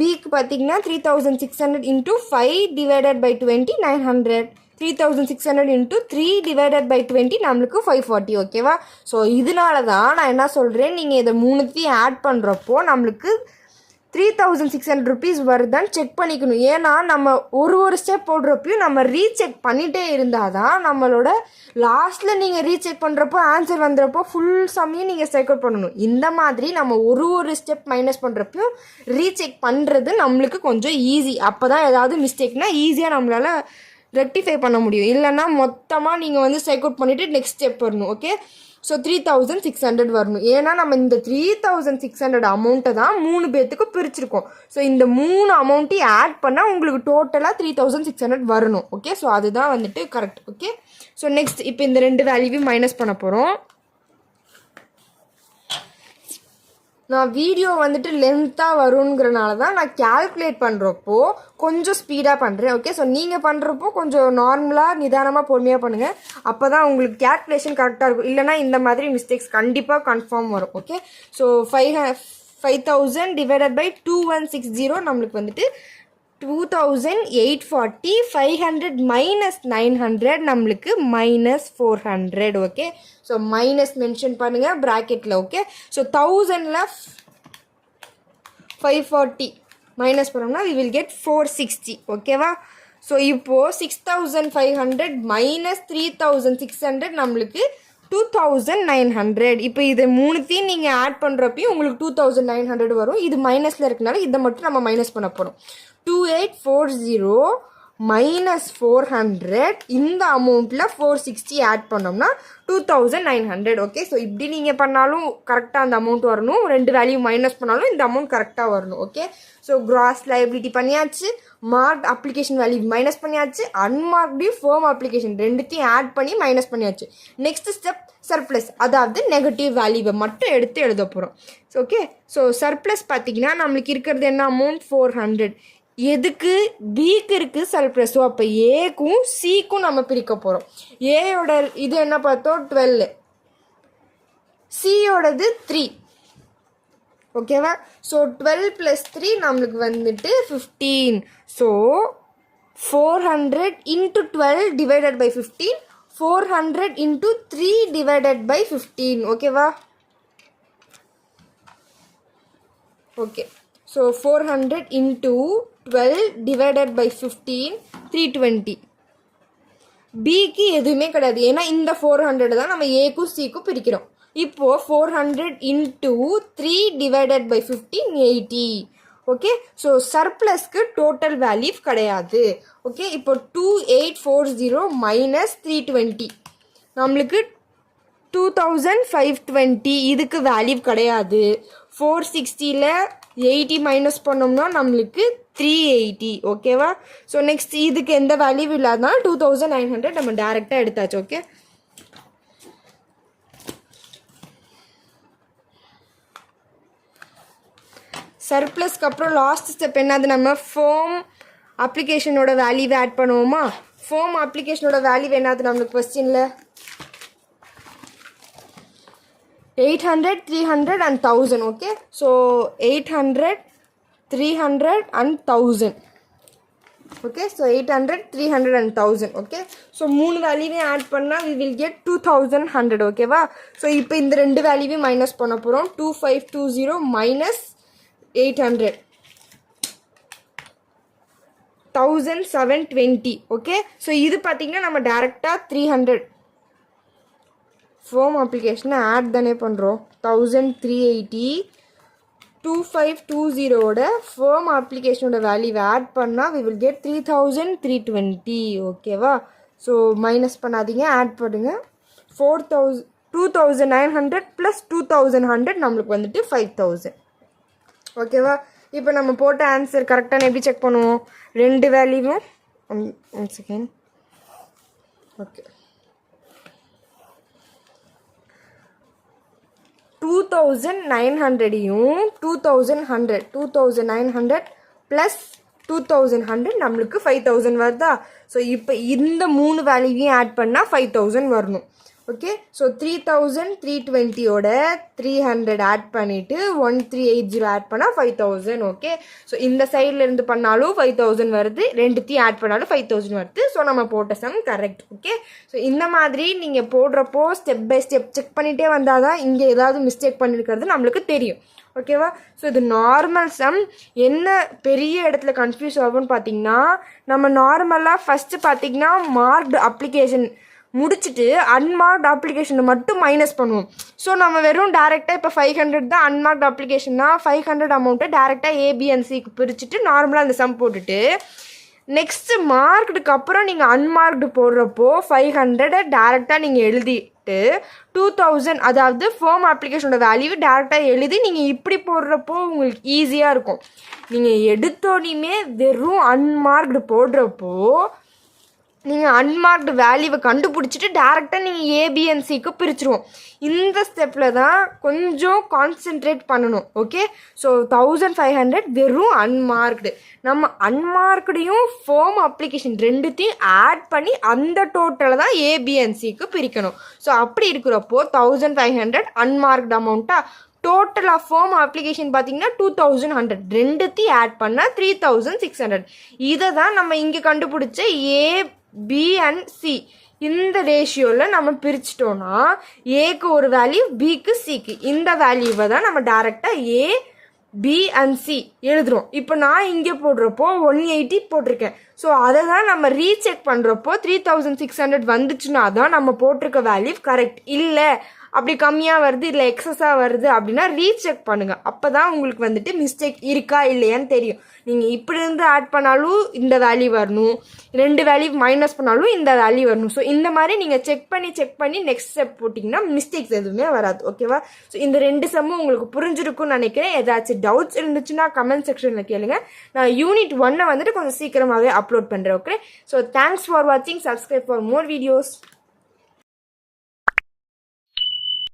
பிக்கு பார்த்தீங்கன்னா 3600 into 5 divided by 20 900. 3600 into 3 divided by 20 நம்மளுக்கு 540. ஓகேவா? ஸோ இதனால தான் நான் என்ன சொல்கிறேன், நீங்கள் இதை மூணுத்தையும் ஆட் பண்ணுறப்போ நம்மளுக்கு 3600 rupees வருதான்னு செக் பண்ணிக்கணும். ஏன்னா நம்ம ஒரு ஸ்டெப் போடுறப்பையும் நம்ம ரீசெக் பண்ணிகிட்டே இருந்தால் தான் நம்மளோட லாஸ்ட்டில் நீங்கள் ரீசெக் பண்ணுறப்போ ஆன்சர் வந்துடுறப்போ ஃபுல் சம்மையும் நீங்கள் செக் அவுட் பண்ணணும். இந்த மாதிரி நம்ம ஒரு ஸ்டெப் மைனஸ் பண்ணுறப்பையும் ரீசெக் பண்ணுறது நம்மளுக்கு கொஞ்சம் ஈஸி. அப்போ தான் ஏதாவது மிஸ்டேக்னால் ஈஸியாக நம்மளால் ரெக்டிஃபை பண்ண முடியும். இல்லைன்னா மொத்தமாக நீங்கள் வந்து செக் அவுட் பண்ணிவிட்டு நெக்ஸ்ட் ஸ்டெப் வரணும். ஓகே, ஸோ 3600 வரணும். ஏன்னா நம்ம இந்த 3600 அமௌண்ட்டை தான் 3 பேர்த்துக்கு பிரிச்சிருக்கோம். ஸோ இந்த 3 அமௌண்ட்டையும் ஆட் பண்ணால் உங்களுக்கு டோட்டலாக 3600 வரணும். ஓகே, ஸோ அதுதான் வந்துட்டு கரெக்ட். ஓகே, ஸோ நெக்ஸ்ட் இப்போ இந்த ரெண்டு வேல்யூவையும் மைனஸ் பண்ண போகிறோம். நான் வீடியோ வந்துட்டு லென்த்தாக வருங்கிறனால தான் நான் கேல்குலேட் பண்ணுறப்போ கொஞ்சம் ஸ்பீடாக பண்ணுறேன். ஓகே, ஸோ நீங்கள் பண்ணுறப்போ கொஞ்சம் நார்மலாக நிதானமாக பொறுமையாக பண்ணுங்கள். அப்போ தான் உங்களுக்கு கேல்குலேஷன் கரெக்டாக இருக்கும். இல்லைனா இந்த மாதிரி மிஸ்டேக்ஸ் கண்டிப்பாக கன்ஃபார்ம் வரும். ஓகே, ஸோ 5000 divided by 2160 நம்மளுக்கு வந்துட்டு 2840. 500 minus 900 நம்மளுக்கு -400. ஓகே, ஸோ மைனஸ் மென்ஷன் பண்ணுங்கள் ப்ராக்கெட்டில். ஓகே, ஸோ 1000ல் 540 மைனஸ் பண்ணோம்னா we will get 460. ஓகேவா? ஸோ இப்போது 6500 minus 3600 நம்மளுக்கு 2900. இப்போ இது மூணுத்தையும் நீங்கள் ஆட் பண்ணுறப்பையும் உங்களுக்கு 2900 வரும். இது மைனஸில் இருக்கனால இதை மட்டும் நம்ம மைனஸ் பண்ண போகிறோம். 2840 minus 400 இந்த அமௌண்ட்டில் 460 ஆட் பண்ணோம்னா 2900. ஓகே, ஸோ இப்படி நீங்கள் பண்ணாலும் கரெக்டாக அந்த அமௌண்ட் வரணும். ரெண்டு வேல்யூ மைனஸ் பண்ணாலும் இந்த அமௌண்ட் கரெக்டாக வரணும். ஓகே, ஸோ கிராஸ் லைபிலிட்டி பண்ணியாச்சு, மார்க்ட் அப்ளிகேஷன் வேல்யூ மைனஸ் பண்ணியாச்சு, அன்மார்க்டையும் ஃபேம் அப்ளிகேஷன் ரெண்டுத்தையும் ஆட் பண்ணி மைனஸ் பண்ணியாச்சு. நெக்ஸ்ட் ஸ்டெப் சர்ப்ளஸ், அதாவது நெகட்டிவ் வேல்யூவை மட்டும் எடுத்து எழுத போகிறோம். ஓகே, ஸோ சர்ப்ளஸ் பார்த்தீங்கன்னா நம்மளுக்கு இருக்கிறது என்ன அமௌண்ட் 400. எதுக்கு? பிக்கு இருக்குது சர்ப்ளஸ். ஸோ அப்போ ஏக்கும் சிக்கும் நம்ம பிரிக்க போகிறோம். ஏயோட இது என்ன பார்த்தோம் 12, சியோடது 3. ஓகேவா? ஸோ 12 + 3 நம்மளுக்கு வந்துட்டு 15. So 400 into 12 divided by 15, 400 into 3 divided by 15. ஓகேவா? Okay, so 400 into 12 divided by 15, 320. பிக்கு எதுவுமே கிடையாது. ஏன்னா இந்த 400 தான் நம்ம ஏக்கும் சிக்கும் பிரிக்கிறோம். இப்போது 400 into 3 divided by 15, 80. Okay. So சர்ப்ளஸ்க்கு டோட்டல் வேல்யூ கிடையாது. ஓகே, இப்போ 2840 மைனஸ் 320 நம்மளுக்கு 2520, இதுக்கு வேல்யூ கிடையாது. 460ல் 80 மைனஸ் பண்ணோம்னா நம்மளுக்கு 380. ஓகேவா. ஸோ நெக்ஸ்ட் இதுக்கு எந்த வேல்யூ இல்லாதனால 2900 நம்ம டேரெக்டாக எடுத்தாச்சு. ஓகே, சர்ப்ளஸ்க்கு அப்புறம் லாஸ்ட் ஸ்டெப் என்னது, நம்ம ஃபோம் அப்ளிகேஷனோட வேல்யூவை ஆட் பண்ணுவோமா. ஃபோம் அப்ளிகேஷனோட வேல்யூ என்னது நம்மளுக்கு கொஸ்டினில் 800, 300 and 1000. Okay, so 800, 300 and 1000. Okay, so 800, 300 and 1000. Okay, so 3 வேல்யூவே ஆட் பண்ணால் we will get 2100. ஓகேவா. ஸோ இப்போ இந்த 2 வேல்யூவே மைனஸ் பண்ண போகிறோம். 2520 மைனஸ் 800, 1720. ஓகே, ஸோ இது பார்த்தீங்கன்னா நம்ம டேரெக்டாக 300 ஃபோம் அப்ளிகேஷனை ஆட் தானே பண்ணுறோம். 1380 2520ஓட ஃபோம் அப்ளிகேஷனோட வேல்யூவை ஆட் பண்ணால் we will get 3320. ஓகேவா. ஸோ மைனஸ் பண்ணாதீங்க, ஆட் பண்ணுங்க. 2900 ப்ளஸ் 2100 நம்மளுக்கு வந்துட்டு 5000. ஓகேவா. இப்போ நம்ம போட்ட ஆன்சர் கரெக்டான எப்படி செக் பண்ணுவோம், 2 வேல்யூவும். One second. ஓகே, 2900யும் 2900 ப்ளஸ் 2100 நம்மளுக்கு 5000 வருதா. ஸோ இப்போ இந்த 3 வேல்யூவையும் ஆட் பண்ணால் 5000 வரணும். ஓகே, ஸோ 3320ஓட 300 ஆட் பண்ணிவிட்டு 1380 ஆட் பண்ணால் 5000. ஓகே, ஸோ இந்த சைடில் இருந்து பண்ணாலும் 5000 வருது, ரெண்டுத்தையும் ஆட் பண்ணாலும் 5000 வருது. ஸோ நம்ம போட்ட சம் கரெக்ட். ஓகே, ஸோ இந்த மாதிரி நீங்கள் போடுறப்போ ஸ்டெப் பை ஸ்டெப் செக் பண்ணிகிட்டே வந்தால் தான் இங்கே ஏதாவது மிஸ்டேக் பண்ணியிருக்கிறது நம்மளுக்கு தெரியும். ஓகேவா. ஸோ இது நார்மல் சம். என்ன பெரிய இடத்துல கன்ஃபியூஸ் ஆகும்னு பார்த்தீங்கன்னா, நம்ம நார்மலாக ஃபஸ்ட்டு பார்த்தீங்கன்னா மார்க்டு அப்ளிகேஷன் முடிச்சுட்டு அன்மார்க்டு அப்ளிகேஷனை மட்டும் மைனஸ் பண்ணுவோம். ஸோ நம்ம வெறும் டேரெக்டாக இப்போ 500 தான் அன்மார்க்டு அப்ளிகேஷன்னா 500 அமௌண்ட்டை டேரெக்டாக ஏபிஎன்சிக்கு பிரிச்சுட்டு நார்மலாக அந்த சம் போட்டுட்டு நெக்ஸ்ட்டு மார்க்டுக்கு அப்புறம் நீங்கள் அன்மார்க்டு போடுறப்போ 500 டேரெக்டாக நீங்கள் எழுதிட்டு 2000 அதாவது ஃபோம் அப்ளிகேஷனோட வேல்யூ டேரெக்டாக எழுதி நீங்கள் இப்படி போடுறப்போ உங்களுக்கு ஈஸியாக இருக்கும். நீங்கள் எடுத்தோடையுமே வெறும் அன்மார்க்டு போடுறப்போ நீங்கள் அன்மார்க்டு வேல்யூவை கண்டுபிடிச்சிட்டு டேரெக்டாக நீங்கள் ஏபிஎன்சிக்கு பிரிச்சுருவோம். இந்த ஸ்டெப்பில் தான் கொஞ்சம் கான்சென்ட்ரேட் பண்ணணும். ஓகே, ஸோ 1500 வெறும் அன்மார்க்டு. நம்ம அன்மார்க்டையும் ஃபோம் அப்ளிகேஷன் ரெண்டுத்தையும் ஆட் பண்ணி அந்த டோட்டலை தான் ஏபிஎன்சிக்கு பிரிக்கணும். ஸோ அப்படி இருக்கிறப்போ 1500 அன்மார்க்டு அமௌண்ட்டாக டோட்டல் ஆஃப் ஃபோம் அப்ளிகேஷன் பார்த்தீங்கன்னா 2100, ரெண்டுத்தையும் ஆட் பண்ணால் 3600. இதை தான் நம்ம இங்கே கண்டுபிடிச்ச B and C இந்த ரேஷியோவில் நம்ம பிரிச்சிட்டோன்னா ஏக்கு ஒரு வேல்யூ, பிக்கு சிக்கு இந்த வேல்யூவை தான் நம்ம டேரெக்டாக A, B and C எழுதுகிறோம். இப்போ நான் இங்கே போடுறப்போ 180 போட்டிருக்கேன். ஸோ அதை தான் நம்ம ரீசெக் பண்ணுறப்போ 3600 வந்துச்சுன்னா தான் நம்ம போட்டிருக்க வேல்யூ கரெக்ட். இல்லை அப்படி கம்மியாக வருது, இல்லை எக்ஸஸாக வருது அப்படின்னா ரீசெக் பண்ணுங்கள். அப்போ தான் உங்களுக்கு வந்துட்டு மிஸ்டேக் இருக்கா இல்லையான்னு தெரியும். நீங்கள் இப்படி இருந்து ஆட் பண்ணாலும் இந்த வேல்யூ வரணும், 2 வேல்யூ மைனஸ் பண்ணாலும் இந்த வேல்யூ வரணும். ஸோ இந்த மாதிரி நீங்கள் செக் பண்ணி நெக்ஸ்ட் ஸ்டெப் போட்டிங்கன்னா மிஸ்டேக்ஸ் எதுவுமே வராது. ஓகேவா. ஸோ இந்த 2 சம்மும் உங்களுக்கு புரிஞ்சிருக்கும்னு நினைக்கிறேன். ஏதாச்சும் டவுட்ஸ் இருந்துச்சுன்னா கமெண்ட் செக்ஷனில் கேளுங்க. நான் யூனிட் 1 வந்துட்டு கொஞ்சம் சீக்கிரமாகவே அப்லோட் பண்ணுறேன். ஓகே, ஸோ தேங்க்ஸ் ஃபார் வாட்சிங். Subscribe for more videos.